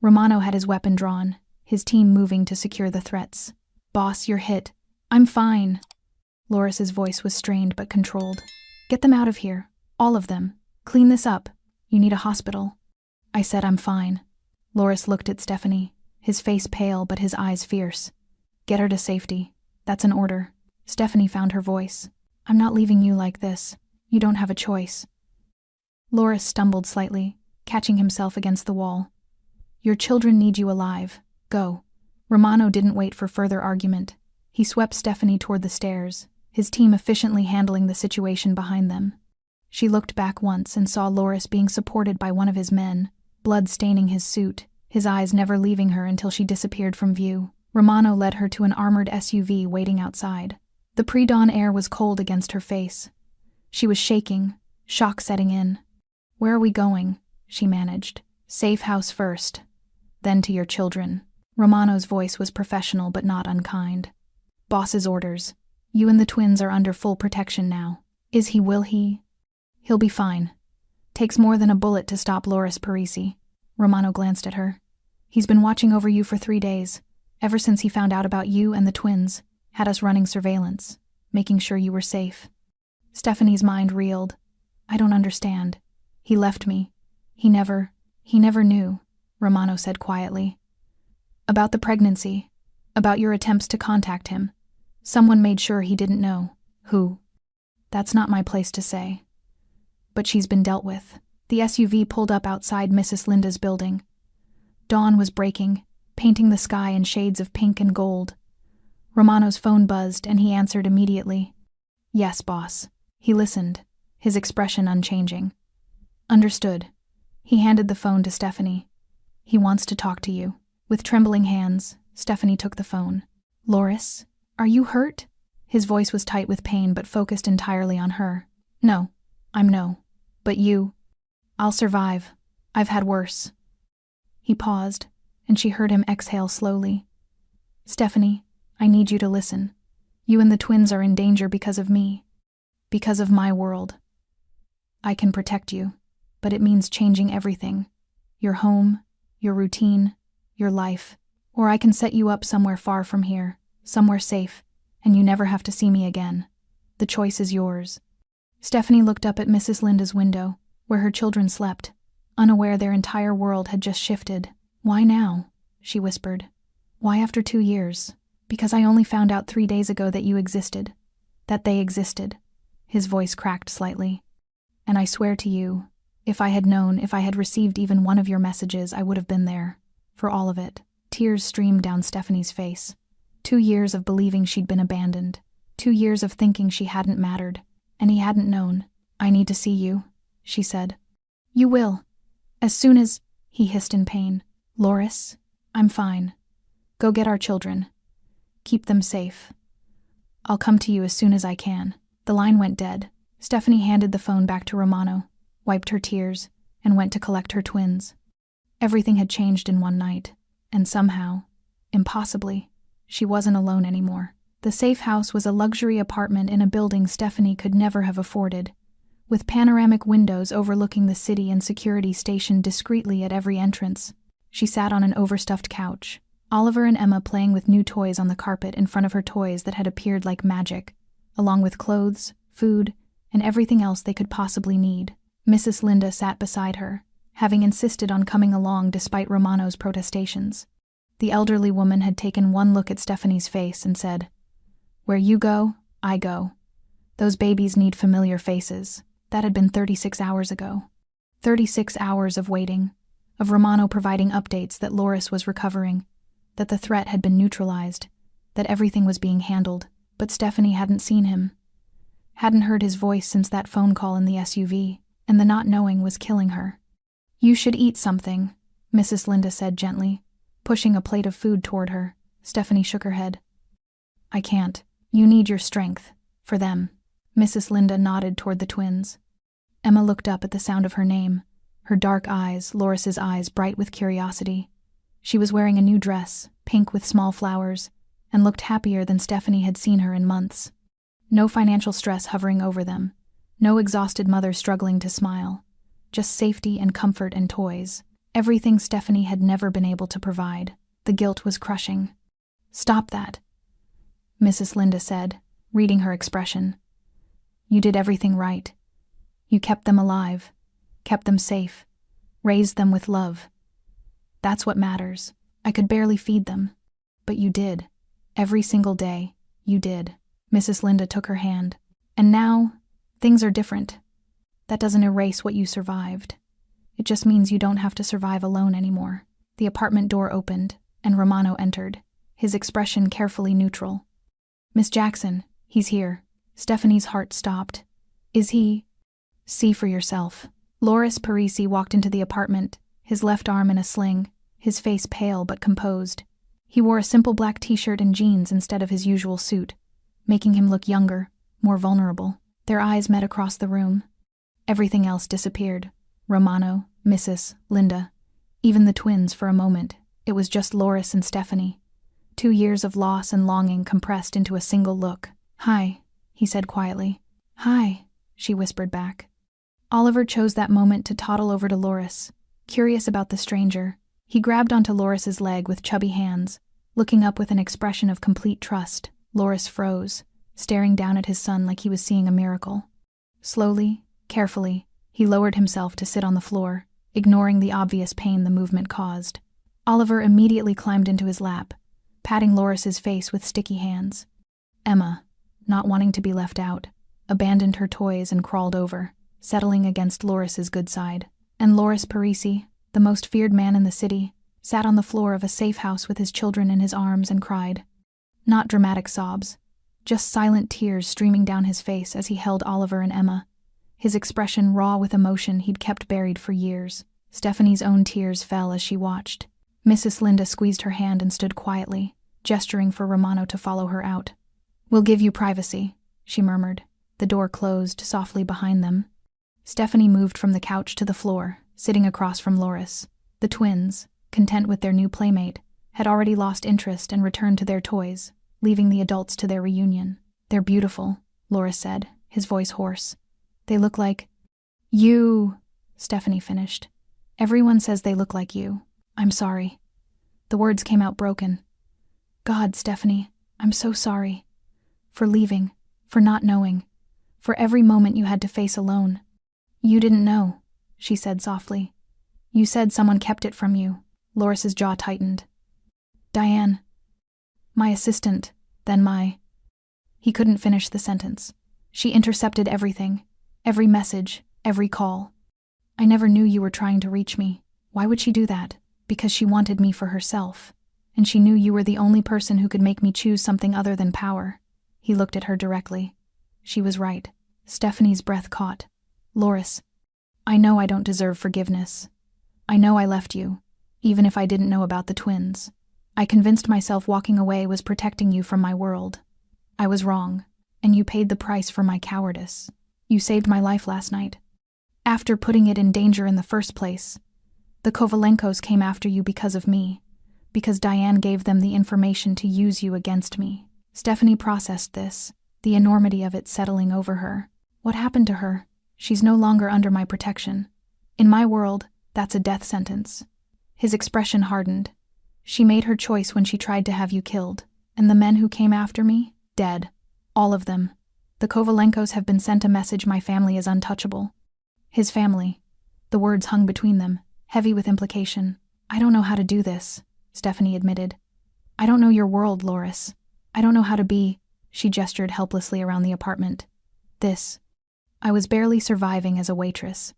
Romano had his weapon drawn, his team moving to secure the threats. "Boss, you're hit." "I'm fine." Loris's voice was strained but controlled. "Get them out of here. All of them. Clean this up. You need a hospital." I said, "I'm fine." Loris looked at Stephanie, his face pale but his eyes fierce. "Get her to safety. That's an order." Stephanie found her voice. "I'm not leaving you like this. You don't have a choice." Loris stumbled slightly, catching himself against the wall. "Your children need you alive. Go." Romano didn't wait for further argument. He swept Stephanie toward the stairs, his team efficiently handling the situation behind them. She looked back once and saw Loris being supported by one of his men, blood staining his suit, his eyes never leaving her until she disappeared from view. Romano led her to an armored SUV waiting outside. The pre-dawn air was cold against her face. She was shaking, shock setting in. "Where are we going?" she managed. "Safe house first, then to your children." Romano's voice was professional but not unkind. Boss's orders. You and the twins are under full protection now. Is he, will he? He'll be fine. Takes more than a bullet to stop Loris Parisi. Romano glanced at her. He's been watching over you for 3 days, ever since he found out about you and the twins, had us running surveillance, making sure you were safe. Stephanie's mind reeled. I don't understand. He left me. He never knew, Romano said quietly. About the pregnancy, about your attempts to contact him. Someone made sure he didn't know. Who? That's not my place to say. But she's been dealt with. The SUV pulled up outside Mrs. Linda's building. Dawn was breaking, painting the sky in shades of pink and gold. Romano's phone buzzed and he answered immediately. Yes, boss. He listened, his expression unchanging. Understood. He handed the phone to Stephanie. He wants to talk to you. With trembling hands, Stephanie took the phone. Loris, are you hurt? His voice was tight with pain but focused entirely on her. No, I'm no. But you? I'll survive. I've had worse. He paused, and she heard him exhale slowly. Stephanie, I need you to listen. You and the twins are in danger because of me. Because of my world. I can protect you, but it means changing everything. Your home, your routine, your life. Or I can set you up somewhere far from here, somewhere safe, and you never have to see me again. The choice is yours. Stephanie looked up at Mrs. Linda's window, where her children slept, unaware their entire world had just shifted. Why now? She whispered. Why after 2 years? Because I only found out 3 days ago that you existed. That they existed. His voice cracked slightly. And I swear to you, if I had known, if I had received even one of your messages, I would have been there. For all of it. Tears streamed down Stephanie's face. 2 years of believing she'd been abandoned. 2 years of thinking she hadn't mattered. And he hadn't known. I need to see you, she said. You will. As soon as, he hissed in pain. Loris, I'm fine. Go get our children. Keep them safe. I'll come to you as soon as I can. The line went dead. Stephanie handed the phone back to Romano, wiped her tears, and went to collect her twins. Everything had changed in one night, and somehow, impossibly, she wasn't alone anymore. The safe house was a luxury apartment in a building Stephanie could never have afforded, with panoramic windows overlooking the city and security stationed discreetly at every entrance. She sat on an overstuffed couch, Oliver and Emma playing with new toys on the carpet in front of her toys that had appeared like magic, along with clothes, food, and everything else they could possibly need. Mrs. Linda sat beside her, having insisted on coming along despite Romano's protestations. The elderly woman had taken one look at Stephanie's face and said, Where you go, I go. Those babies need familiar faces. That had been 36 hours ago. 36 hours of waiting, of Romano providing updates that Loris was recovering, that the threat had been neutralized, that everything was being handled, but Stephanie hadn't seen him. Hadn't heard his voice since that phone call in the SUV, and the not knowing was killing her. You should eat something, Mrs. Linda said gently, pushing a plate of food toward her. Stephanie shook her head. I can't. You need your strength. For them. Mrs. Linda nodded toward the twins. Emma looked up at the sound of her name, her dark eyes, Loris's eyes, bright with curiosity. She was wearing a new dress, pink with small flowers, and looked happier than Stephanie had seen her in months. No financial stress hovering over them, no exhausted mother struggling to smile, just safety and comfort and toys, everything Stephanie had never been able to provide. The guilt was crushing. Stop that, Mrs. Linda said, reading her expression. You did everything right. You kept them alive, kept them safe, raised them with love. That's what matters. I could barely feed them. But you did. Every single day, you did. Mrs. Linda took her hand. And now, things are different. That doesn't erase what you survived. It just means you don't have to survive alone anymore. The apartment door opened, and Romano entered, his expression carefully neutral. Miss Jackson, he's here. Stephanie's heart stopped. Is he? See for yourself. Loris Parisi walked into the apartment, his left arm in a sling, his face pale but composed. He wore a simple black t-shirt and jeans instead of his usual suit, making him look younger, more vulnerable. Their eyes met across the room. Everything else disappeared. Romano, Mrs. Linda, even the twins for a moment. It was just Loris and Stephanie. 2 years of loss and longing compressed into a single look. "Hi," he said quietly. "Hi," she whispered back. Oliver chose that moment to toddle over to Loris, curious about the stranger. He grabbed onto Loris's leg with chubby hands, looking up with an expression of complete trust. Loris froze, staring down at his son like he was seeing a miracle. Slowly, carefully, he lowered himself to sit on the floor, ignoring the obvious pain the movement caused. Oliver immediately climbed into his lap, patting Loris's face with sticky hands. Emma, not wanting to be left out, abandoned her toys and crawled over, settling against Loris's good side. And Loris Parisi, the most feared man in the city, sat on the floor of a safe house with his children in his arms and cried. Not dramatic sobs, just silent tears streaming down his face as he held Oliver and Emma, his expression raw with emotion he'd kept buried for years. Stephanie's own tears fell as she watched. Mrs. Linda squeezed her hand and stood quietly, gesturing for Romano to follow her out. "We'll give you privacy," she murmured. The door closed softly behind them. Stephanie moved from the couch to the floor, sitting across from Loris. The twins, content with their new playmate, had already lost interest and returned to their toys, leaving the adults to their reunion. "They're beautiful," Loris said, his voice hoarse. "They look like—" "You," Stephanie finished. "Everyone says they look like you. I'm sorry." The words came out broken. "God, Stephanie, I'm so sorry. For leaving, for not knowing, for every moment you had to face alone." "You didn't know," she said softly. "You said someone kept it from you." Loris's jaw tightened. "Diane. My assistant, then my—" He couldn't finish the sentence. She intercepted everything, every message, every call. "I never knew you were trying to reach me." Why would she do that? Because she wanted me for herself. And she knew you were the only person who could make me choose something other than power. He looked at her directly. She was right. Stephanie's breath caught. "Loris, I know I don't deserve forgiveness. I know I left you, even if I didn't know about the twins. I convinced myself walking away was protecting you from my world. I was wrong, and you paid the price for my cowardice. You saved my life last night. After putting it in danger in the first place, the Kovalenkos came after you because of me, because Diane gave them the information to use you against me." Stephanie processed this, the enormity of it settling over her. "What happened to her? She's no longer under my protection. In my world, that's a death sentence." His expression hardened. "She made her choice when she tried to have you killed, and the men who came after me, dead. All of them. The Kovalenkos have been sent a message my family is untouchable." His family. The words hung between them, heavy with implication. "I don't know how to do this," Stephanie admitted. "I don't know your world, Loris. I don't know how to be—" She gestured helplessly around the apartment. "This. I was barely surviving as a waitress.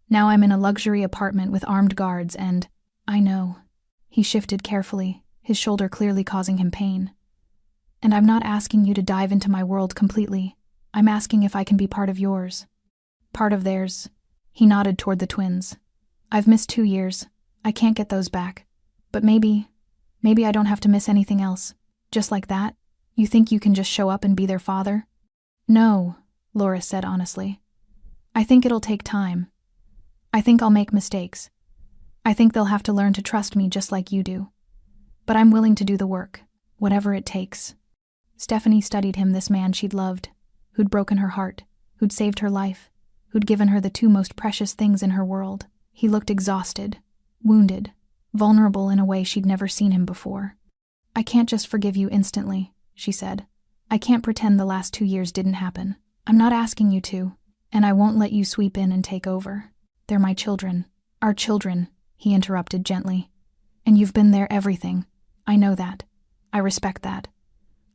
Now I'm in a luxury apartment with armed guards and— I know." He shifted carefully, his shoulder clearly causing him pain. "And I'm not asking you to dive into my world completely. I'm asking if I can be part of yours. Part of theirs." He nodded toward the twins. "I've missed 2 years. I can't get those back. But maybe I don't have to miss anything else. Just like that? You think you can just show up and be their father?" "No," Loris said honestly. "I think it'll take time. I think I'll make mistakes. I think they'll have to learn to trust me just like you do. But I'm willing to do the work, whatever it takes." Stephanie studied him, this man she'd loved, who'd broken her heart, who'd saved her life, who'd given her the 2 most precious things in her world. He looked exhausted, wounded, vulnerable in a way she'd never seen him before. "I can't just forgive you instantly," she said. "I can't pretend the last 2 years didn't happen. I'm not asking you to, and I won't let you sweep in and take over. They're my children. Our children," he interrupted gently. "And you've been their everything. I know that. I respect that.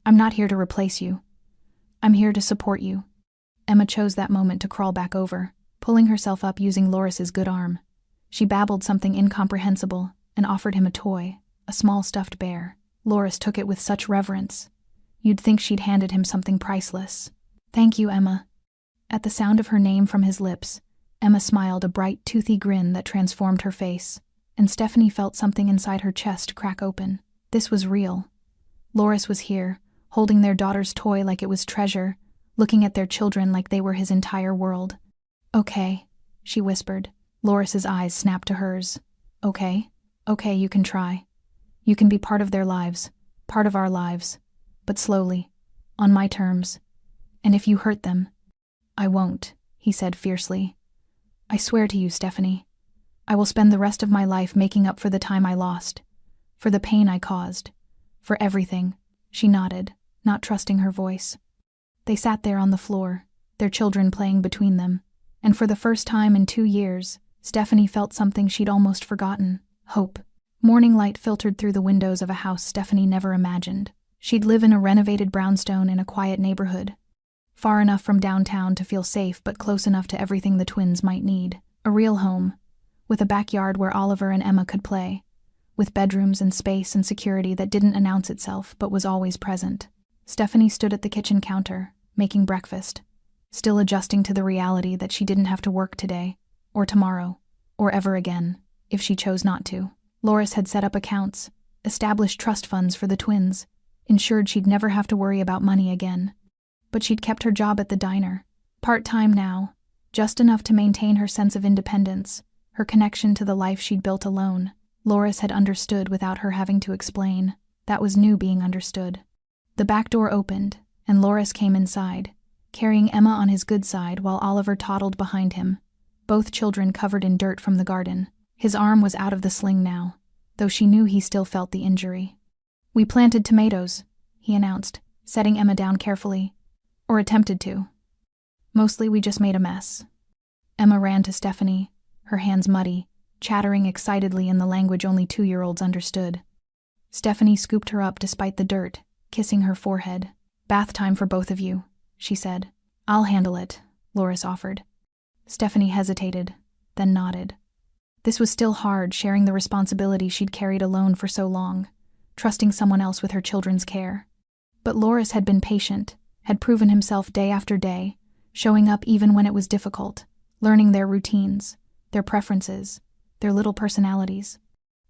I'm not here to replace you. I'm here to support you." Emma chose that moment to crawl back over, pulling herself up using Loris's good arm. She babbled something incomprehensible and offered him a toy, a small stuffed bear. Loris took it with such reverence. You'd think she'd handed him something priceless. "Thank you, Emma." At the sound of her name from his lips, Emma smiled a bright, toothy grin that transformed her face, and Stephanie felt something inside her chest crack open. This was real. Loris was here, holding their daughter's toy like it was treasure, looking at their children like they were his entire world. "Okay," she whispered. Loris's eyes snapped to hers. Okay, you can try. You can be part of their lives. part of our lives, but slowly, on my terms. And if you hurt them, I won't, he said fiercely. I swear to you, Stephanie. I will spend the rest of my life making up for the time I lost, for the pain I caused, for everything. She nodded, not trusting her voice. They sat there on the floor, their children playing between them, and for the first time in 2 years, Stephanie felt something she'd almost forgotten: hope. Morning light filtered through the windows of a house Stephanie never imagined. She'd live in a renovated brownstone in a quiet neighborhood, far enough from downtown to feel safe but close enough to everything the twins might need. A real home, with a backyard where Oliver and Emma could play, with bedrooms and space and security that didn't announce itself but was always present. Stephanie stood at the kitchen counter, making breakfast, still adjusting to the reality that she didn't have to work today, or tomorrow, or ever again, if she chose not to. Loris had set up accounts, established trust funds for the twins, ensured she'd never have to worry about money again. But she'd kept her job at the diner, part-time now, just enough to maintain her sense of independence, her connection to the life she'd built alone. Loris had understood without her having to explain. That was new, being understood. The back door opened, and Loris came inside, carrying Emma on his good side while Oliver toddled behind him, both children covered in dirt from the garden. His arm was out of the sling now, though she knew he still felt the injury. We planted tomatoes, he announced, setting Emma down carefully. Or attempted to. Mostly we just made a mess. Emma ran to Stephanie, her hands muddy, chattering excitedly in the language only 2-year-olds understood. Stephanie scooped her up despite the dirt, kissing her forehead. Bath time for both of you, she said. I'll handle it, Loris offered. Stephanie hesitated, then nodded. This was still hard, sharing the responsibility she'd carried alone for so long, trusting someone else with her children's care. But Loris had been patient, had proven himself day after day, showing up even when it was difficult, learning their routines, their preferences, their little personalities.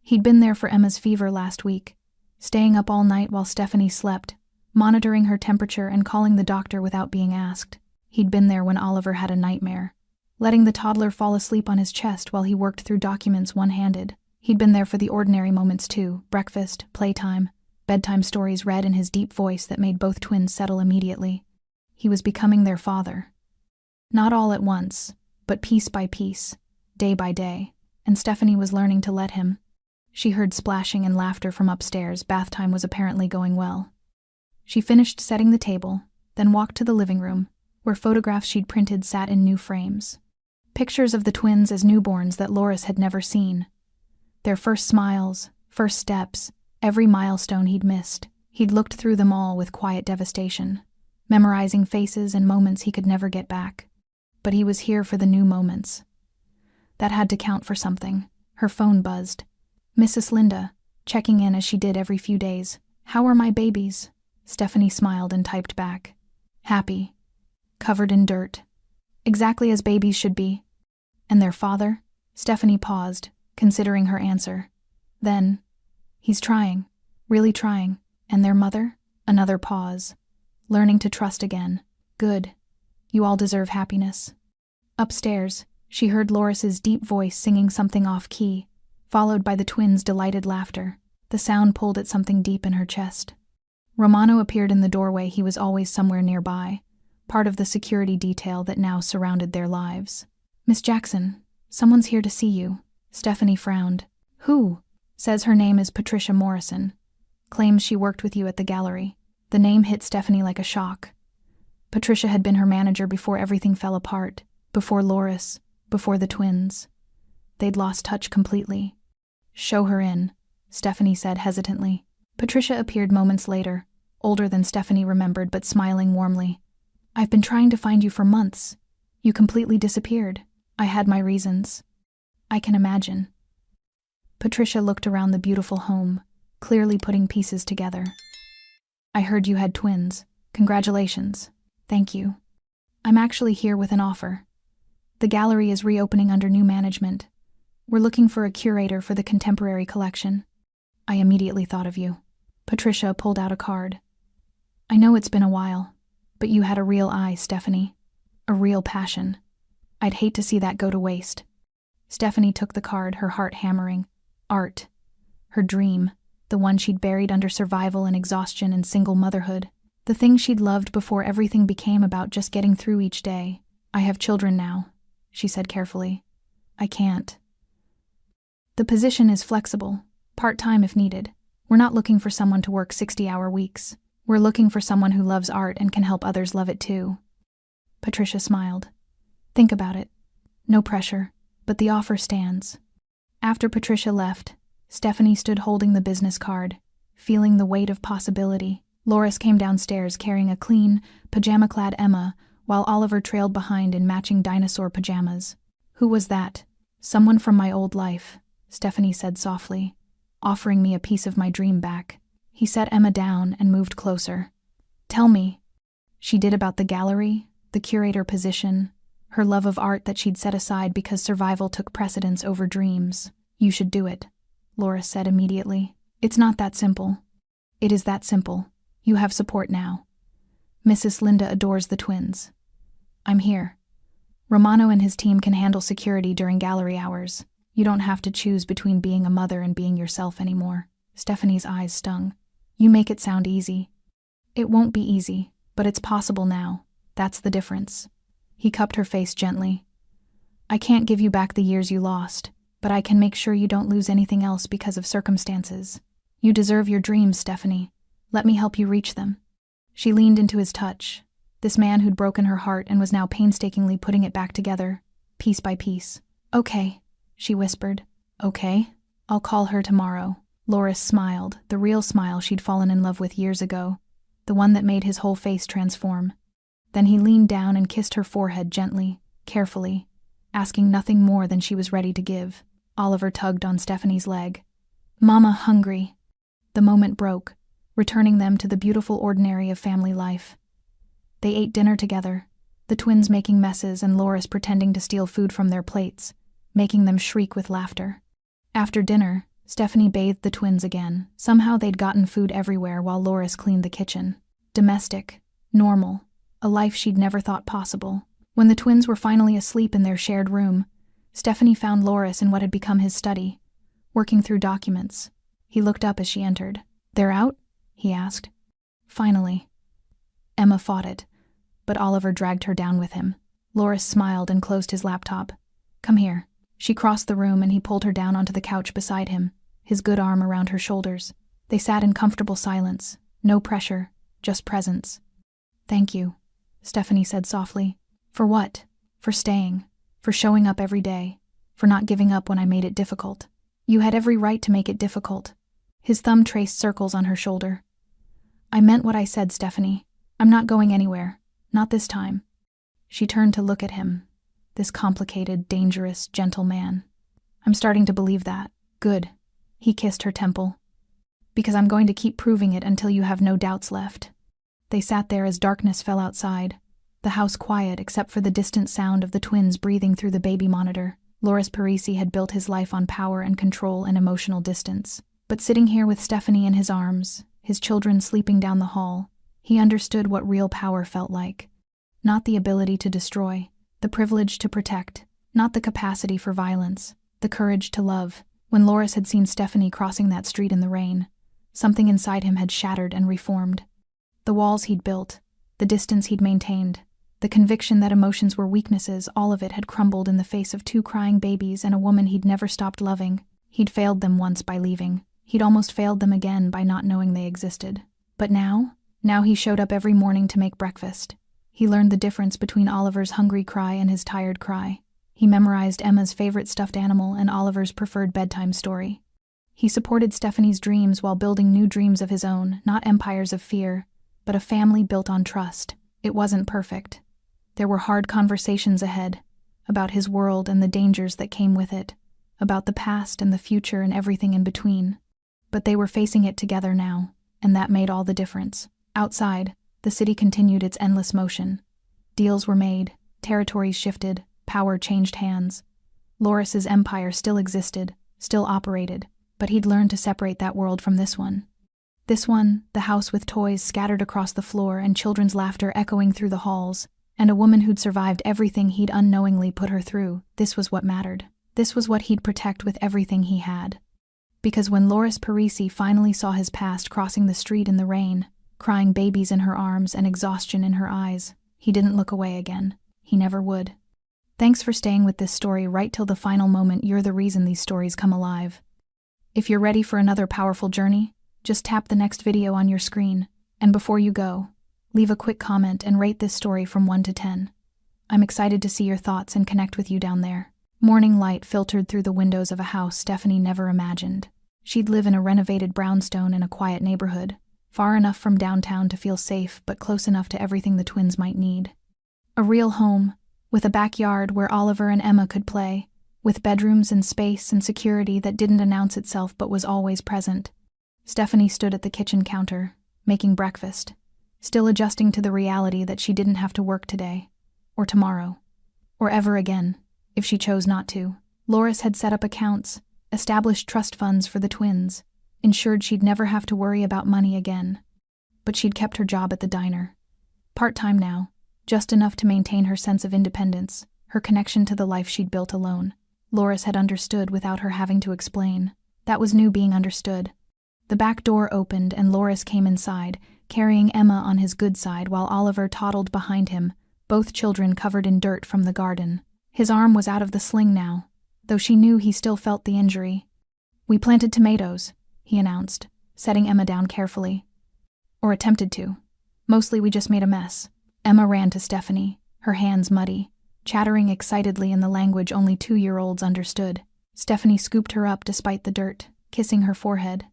He'd been there for Emma's fever last week, staying up all night while Stephanie slept, monitoring her temperature and calling the doctor without being asked. He'd been there when Oliver had a nightmare, letting the toddler fall asleep on his chest while he worked through documents one-handed. He'd been there for the ordinary moments too: breakfast, playtime, bedtime stories read in his deep voice that made both twins settle immediately. He was becoming their father. Not all at once, but piece by piece, day by day, and Stephanie was learning to let him. She heard splashing and laughter from upstairs. Bath time was apparently going well. She finished setting the table, then walked to the living room, where photographs she'd printed sat in new frames. Pictures of the twins as newborns that Loris had never seen. Their first smiles, first steps, every milestone he'd missed. He'd looked through them all with quiet devastation, memorizing faces and moments he could never get back. But he was here for the new moments. That had to count for something. Her phone buzzed. Mrs. Linda, checking in as she did every few days. How are my babies? Stephanie smiled and typed back. Happy. Covered in dirt. Exactly as babies should be. And their father? Stephanie paused, considering her answer. Then, he's trying, really trying. And their mother? Another pause. Learning to trust again. Good. You all deserve happiness. Upstairs, she heard Loris's deep voice singing something off-key, followed by the twins' delighted laughter. The sound pulled at something deep in her chest. Romano appeared in the doorway. He was always somewhere nearby, part of the security detail that now surrounded their lives. Miss Jackson, someone's here to see you. Stephanie frowned. Who? Says her name is Patricia Morrison. Claims she worked with you at the gallery. The name hit Stephanie like a shock. Patricia had been her manager before everything fell apart, before Loris, before the twins. They'd lost touch completely. Show her in, Stephanie said hesitantly. Patricia appeared moments later, older than Stephanie remembered but smiling warmly. I've been trying to find you for months. You completely disappeared. I had my reasons. I can imagine. Patricia looked around the beautiful home, clearly putting pieces together. I heard you had twins. Congratulations. Thank you. I'm actually here with an offer. The gallery is reopening under new management. We're looking for a curator for the contemporary collection. I immediately thought of you. Patricia pulled out a card. I know it's been a while, but you had a real eye, Stephanie. A real passion. I'd hate to see that go to waste. Stephanie took the card, her heart hammering. Art. Her dream. the one she'd buried under survival and exhaustion and single motherhood, the thing she'd loved before everything became about just getting through each day. "I have children now," she said carefully. "I can't." "The position is flexible, part-time if needed. We're not looking for someone to work 60-hour weeks. We're looking for someone who loves art and can help others love it too." Patricia smiled. "Think about it. No pressure, but the offer stands." After Patricia left, Stephanie stood holding the business card, feeling the weight of possibility. Loris came downstairs carrying a clean, pajama-clad Emma, while Oliver trailed behind in matching dinosaur pajamas. "Who was that?" "Someone from my old life," Stephanie said softly, "offering me a piece of my dream back." He set Emma down and moved closer. "Tell me." She did about the gallery, the curator position, her love of art that she'd set aside because survival took precedence over dreams. "You should do it," Loris said immediately. "It's not that simple." "It is that simple. You have support now. Mrs. Linda adores the twins. I'm here. Romano and his team can handle security during gallery hours. You don't have to choose between being a mother and being yourself anymore." Stephanie's eyes stung. "You make it sound easy." "It won't be easy, but it's possible now. That's the difference." He cupped her face gently. "I can't give you back the years you lost, but I can make sure you don't lose anything else because of circumstances. You deserve your dreams, Stephanie. Let me help you reach them." She leaned into his touch, this man who'd broken her heart and was now painstakingly putting it back together, piece by piece. "Okay," she whispered. "Okay. I'll call her tomorrow." Loris smiled, the real smile she'd fallen in love with years ago, the one that made his whole face transform. Then he leaned down and kissed her forehead gently, carefully, asking nothing more than she was ready to give. Oliver tugged on Stephanie's leg. "Mama, hungry." The moment broke, returning them to the beautiful ordinary of family life. They ate dinner together, the twins making messes and Loris pretending to steal food from their plates, making them shriek with laughter. After dinner, Stephanie bathed the twins again. Somehow they'd gotten food everywhere while Loris cleaned the kitchen. Domestic, normal, a life she'd never thought possible. When the twins were finally asleep in their shared room, Stephanie found Loris in what had become his study, working through documents. He looked up as she entered. "They're out?" he asked. "Finally." Emma fought it, but Oliver dragged her down with him. Loris smiled and closed his laptop. "Come here." She crossed the room and he pulled her down onto the couch beside him, his good arm around her shoulders. They sat in comfortable silence, no pressure, just presence. "Thank you," Stephanie said softly. "For what?" "For staying. For showing up every day. For not giving up when I made it difficult." "You had every right to make it difficult." His thumb traced circles on her shoulder. "I meant what I said, Stephanie. I'm not going anywhere. Not this time." She turned to look at him, this complicated, dangerous, gentle man. "I'm starting to believe that." "Good." He kissed her temple. "Because I'm going to keep proving it until you have no doubts left." They sat there as darkness fell outside, the house quiet except for the distant sound of the twins breathing through the baby monitor. Loris Parisi had built his life on power and control and emotional distance. But sitting here with Stephanie in his arms, his children sleeping down the hall, he understood what real power felt like. Not the ability to destroy, the privilege to protect, not the capacity for violence, the courage to love. When Loris had seen Stephanie crossing that street in the rain, something inside him had shattered and reformed. The walls he'd built, the distance he'd maintained, the conviction that emotions were weaknesses, all of it had crumbled in the face of 2 crying babies and a woman he'd never stopped loving. He'd failed them once by leaving. He'd almost failed them again by not knowing they existed. But now he showed up every morning to make breakfast. He learned the difference between Oliver's hungry cry and his tired cry. He memorized Emma's favorite stuffed animal and Oliver's preferred bedtime story. He supported Stephanie's dreams while building new dreams of his own, not empires of fear, but a family built on trust. It wasn't perfect. There were hard conversations ahead, about his world and the dangers that came with it, about the past and the future and everything in between. But they were facing it together now, and that made all the difference. Outside, the city continued its endless motion. Deals were made, territories shifted, power changed hands. Loris's empire still existed, still operated, but he'd learned to separate that world from this one. This one, the house with toys scattered across the floor and children's laughter echoing through the halls, and a woman who'd survived everything he'd unknowingly put her through. This was what mattered. This was what he'd protect with everything he had. Because when Loris Parisi finally saw his past crossing the street in the rain, crying babies in her arms and exhaustion in her eyes, he didn't look away again. He never would. Thanks for staying with this story right till the final moment. You're the reason these stories come alive. If you're ready for another powerful journey, just tap the next video on your screen, and before you go, leave a quick comment and rate this story from 1 to 10. I'm excited to see your thoughts and connect with you down there. Morning light filtered through the windows of a house Stephanie never imagined. She'd live in a renovated brownstone in a quiet neighborhood, far enough from downtown to feel safe but close enough to everything the twins might need. A real home, with a backyard where Oliver and Emma could play, with bedrooms and space and security that didn't announce itself but was always present. Stephanie stood at the kitchen counter, making breakfast, still adjusting to the reality that she didn't have to work today, or tomorrow, or ever again, if she chose not to. Loris had set up accounts, established trust funds for the twins, ensured she'd never have to worry about money again. But she'd kept her job at the diner. Part-time now, just enough to maintain her sense of independence, her connection to the life she'd built alone. Loris had understood without her having to explain. That was new, being understood. The back door opened and Loris came inside, carrying Emma on his good side while Oliver toddled behind him, both children covered in dirt from the garden. His arm was out of the sling now, though she knew he still felt the injury. "We planted tomatoes," he announced, setting Emma down carefully. "Or attempted to. Mostly we just made a mess." Emma ran to Stephanie, her hands muddy, chattering excitedly in the language only 2-year-olds understood. Stephanie scooped her up despite the dirt, kissing her forehead.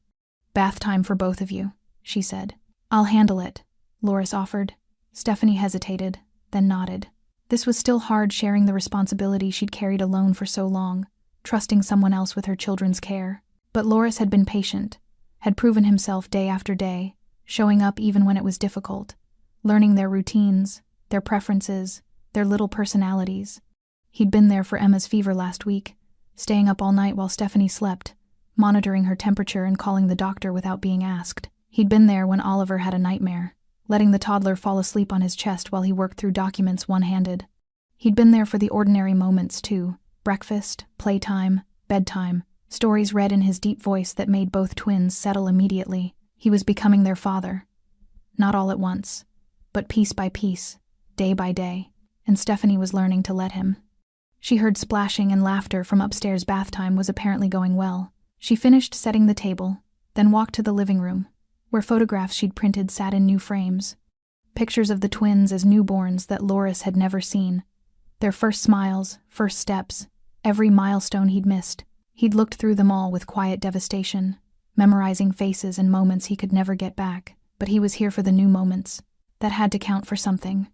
"Bath time for both of you," she said. "I'll handle it," Loris offered. Stephanie hesitated, then nodded. This was still hard, sharing the responsibility she'd carried alone for so long, trusting someone else with her children's care. But Loris had been patient, had proven himself day after day, showing up even when it was difficult, learning their routines, their preferences, their little personalities. He'd been there for Emma's fever last week, staying up all night while Stephanie slept, monitoring her temperature and calling the doctor without being asked. He'd been there when Oliver had a nightmare, letting the toddler fall asleep on his chest while he worked through documents one-handed. He'd been there for the ordinary moments, too. Breakfast, playtime, bedtime, stories read in his deep voice that made both twins settle immediately. He was becoming their father. Not all at once, but piece by piece, day by day, and Stephanie was learning to let him. She heard splashing and laughter from upstairs. Bath time was apparently going well. She finished setting the table, then walked to the living room, where photographs she'd printed sat in new frames. Pictures of the twins as newborns that Loris had never seen. Their first smiles, first steps, every milestone he'd missed. He'd looked through them all with quiet devastation, memorizing faces and moments he could never get back. But he was here for the new moments. That had to count for something.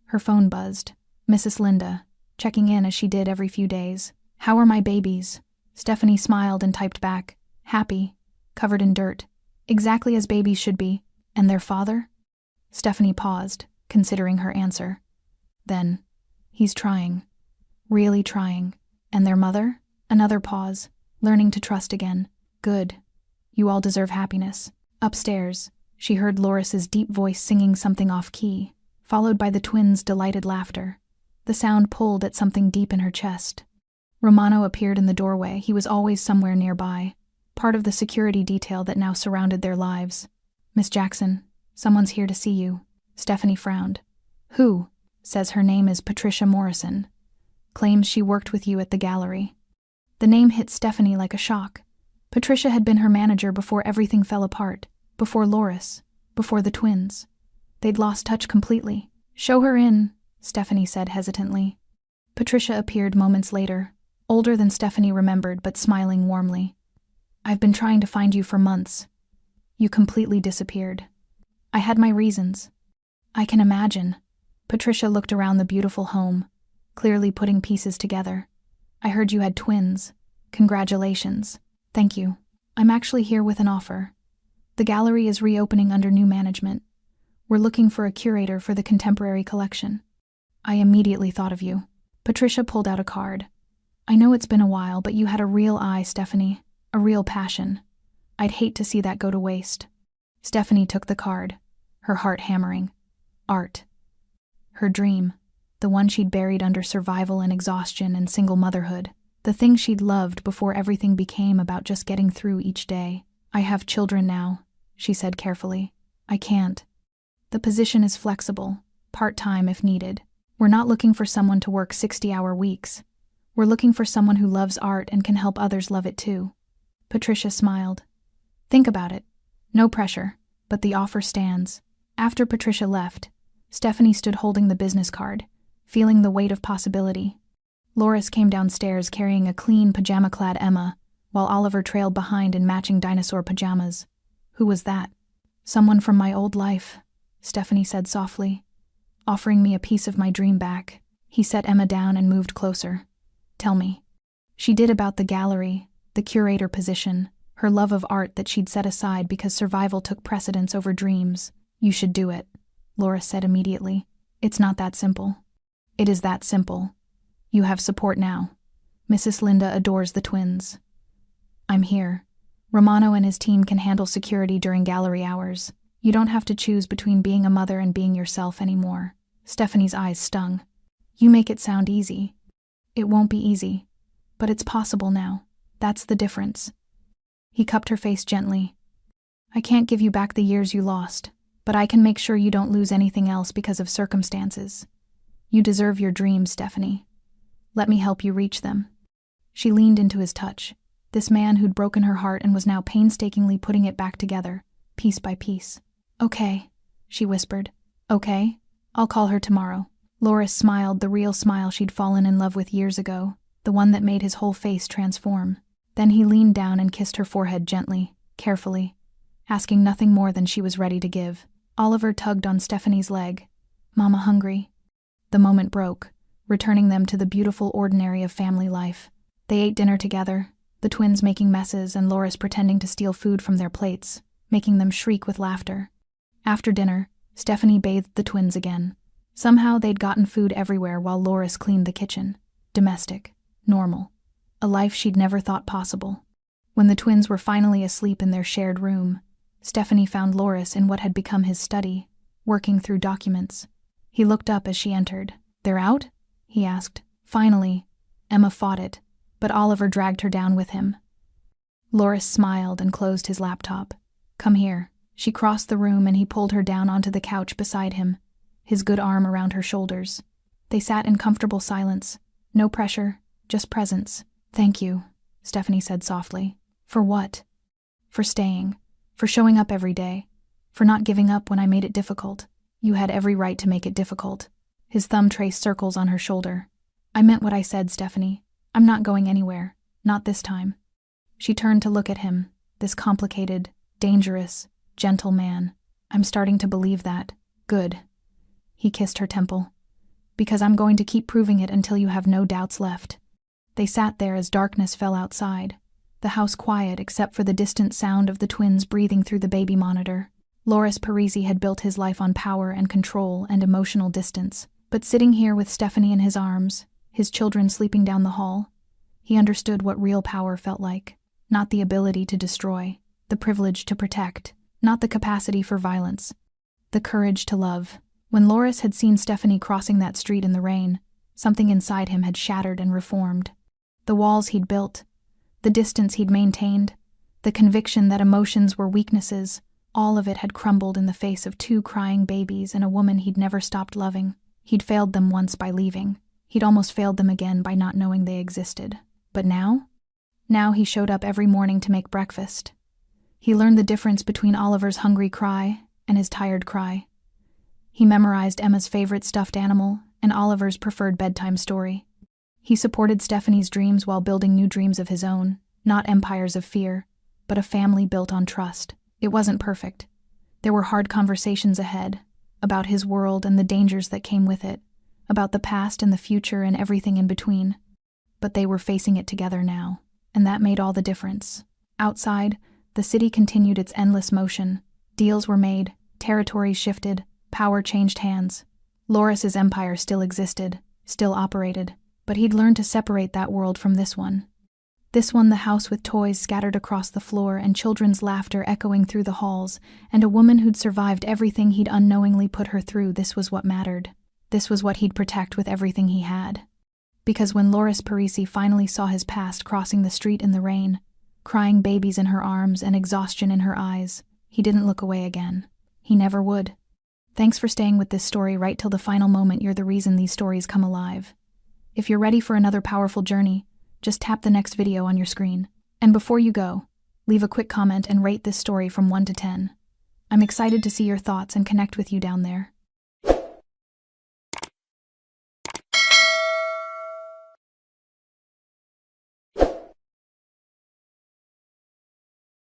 Her phone buzzed. Mrs. Linda, checking in as she did every few days. "How are my babies?" Stephanie smiled and typed back, "Happy, covered in dirt. Exactly as babies should be. And their father?" Stephanie paused, considering her answer. Then, "He's trying. Really trying. And their mother?" Another pause, learning to trust again. "Good. You all deserve happiness." Upstairs, she heard Loris's deep voice singing something off-key, followed by the twins' delighted laughter. The sound pulled at something deep in her chest. Romano appeared in the doorway. He was always somewhere nearby, part of the security detail that now surrounded their lives. "Miss Jackson, someone's here to see you." Stephanie frowned. "Who?" "Says her name is Patricia Morrison. Claims she worked with you at the gallery." The name hit Stephanie like a shock. Patricia had been her manager before everything fell apart, before Loris, before the twins. They'd lost touch completely. "Show her in," Stephanie said hesitantly. Patricia appeared moments later, older than Stephanie remembered but smiling warmly. "I've been trying to find you for months. You completely disappeared. I had my reasons." "I can imagine." Patricia looked around the beautiful home, clearly putting pieces together. "I heard you had twins. Congratulations." "Thank you. I'm actually here with an offer. The gallery is reopening under new management. We're looking for a curator for the contemporary collection." I immediately thought of you. Patricia pulled out a card. "I know it's been a while, but you had a real eye, Stephanie. A real passion. I'd hate to see that go to waste." Stephanie took the card, her heart hammering. Art. Her dream, the one she'd buried under survival and exhaustion and single motherhood. The thing she'd loved before everything became about just getting through each day. "I have children now," she said carefully. "I can't. The position is flexible, part-time if needed. We're not looking for someone to work 60-hour weeks. We're looking for someone who loves art and can help others love it too." Patricia smiled. "Think about it. No pressure, but the offer stands." After Patricia left, Stephanie stood holding the business card, feeling the weight of possibility. Loris came downstairs carrying a clean, pajama-clad Emma, while Oliver trailed behind in matching dinosaur pajamas. "Who was that?" "Someone from my old life," Stephanie said softly. "Offering me a piece of my dream back." He set Emma down and moved closer. "Tell me." She did about the gallery, the curator position, her love of art that she'd set aside because survival took precedence over dreams. "You should do it," Loris said immediately. "It's not that simple." "It is that simple. You have support now. Mrs. Linda adores the twins. I'm here. Romano and his team can handle security during gallery hours. You don't have to choose between being a mother and being yourself anymore." Stephanie's eyes stung. "You make it sound easy." "It won't be easy, but it's possible now. That's the difference." He cupped her face gently. "I can't give you back the years you lost, but I can make sure you don't lose anything else because of circumstances. You deserve your dreams, Stephanie. Let me help you reach them." She leaned into his touch, this man who'd broken her heart and was now painstakingly putting it back together, piece by piece. "Okay," she whispered. "Okay, I'll call her tomorrow." Loris smiled, the real smile she'd fallen in love with years ago, the one that made his whole face transform. Then he leaned down and kissed her forehead gently, carefully, asking nothing more than she was ready to give. Oliver tugged on Stephanie's leg. "Mama hungry?" The moment broke, returning them to the beautiful ordinary of family life. They ate dinner together, the twins making messes and Loris pretending to steal food from their plates, making them shriek with laughter. After dinner, Stephanie bathed the twins again. Somehow they'd gotten food everywhere while Loris cleaned the kitchen. Domestic, normal, a life she'd never thought possible. When the twins were finally asleep in their shared room, Stephanie found Loris in what had become his study, working through documents. He looked up as she entered. "They're out?" he asked. Finally, Emma fought it, but Oliver dragged her down with him. Loris smiled and closed his laptop. "Come here." She crossed the room and he pulled her down onto the couch beside him, his good arm around her shoulders. They sat in comfortable silence. No pressure, just presence. "Thank you," Stephanie said softly. "For what?" "For staying. For showing up every day. For not giving up when I made it difficult." "You had every right to make it difficult." His thumb traced circles on her shoulder. "I meant what I said, Stephanie. I'm not going anywhere. Not this time." She turned to look at him, this complicated, dangerous, gentle man. "I'm starting to believe that." "Good." He kissed her temple. "Because I'm going to keep proving it until you have no doubts left." They sat there as darkness fell outside, the house quiet except for the distant sound of the twins breathing through the baby monitor. Loris Parisi had built his life on power and control and emotional distance, but sitting here with Stephanie in his arms, his children sleeping down the hall, he understood what real power felt like. Not the ability to destroy, the privilege to protect, not the capacity for violence, the courage to love. When Loris had seen Stephanie crossing that street in the rain, something inside him had shattered and reformed. The walls he'd built, the distance he'd maintained, the conviction that emotions were weaknesses, all of it had crumbled in the face of 2 crying babies and a woman he'd never stopped loving. He'd failed them once by leaving. He'd almost failed them again by not knowing they existed. But now? Now he showed up every morning to make breakfast. He learned the difference between Oliver's hungry cry and his tired cry. He memorized Emma's favorite stuffed animal and Oliver's preferred bedtime story. He supported Stephanie's dreams while building new dreams of his own, not empires of fear, but a family built on trust. It wasn't perfect. There were hard conversations ahead, about his world and the dangers that came with it, about the past and the future and everything in between. But they were facing it together now, and that made all the difference. Outside, the city continued its endless motion. Deals were made, territories shifted, power changed hands. Loris's empire still existed, still operated, but he'd learned to separate that world from this one. This one, the house with toys scattered across the floor and children's laughter echoing through the halls, and a woman who'd survived everything he'd unknowingly put her through. This was what mattered. This was what he'd protect with everything he had. Because when Loris Parisi finally saw his past crossing the street in the rain, crying babies in her arms and exhaustion in her eyes, he didn't look away again. He never would. Thanks for staying with this story right till the final moment. You're the reason these stories come alive. If you're ready for another powerful journey, just tap the next video on your screen. And before you go, leave a quick comment and rate this story from 1 to 10. I'm excited to see your thoughts and connect with you down there.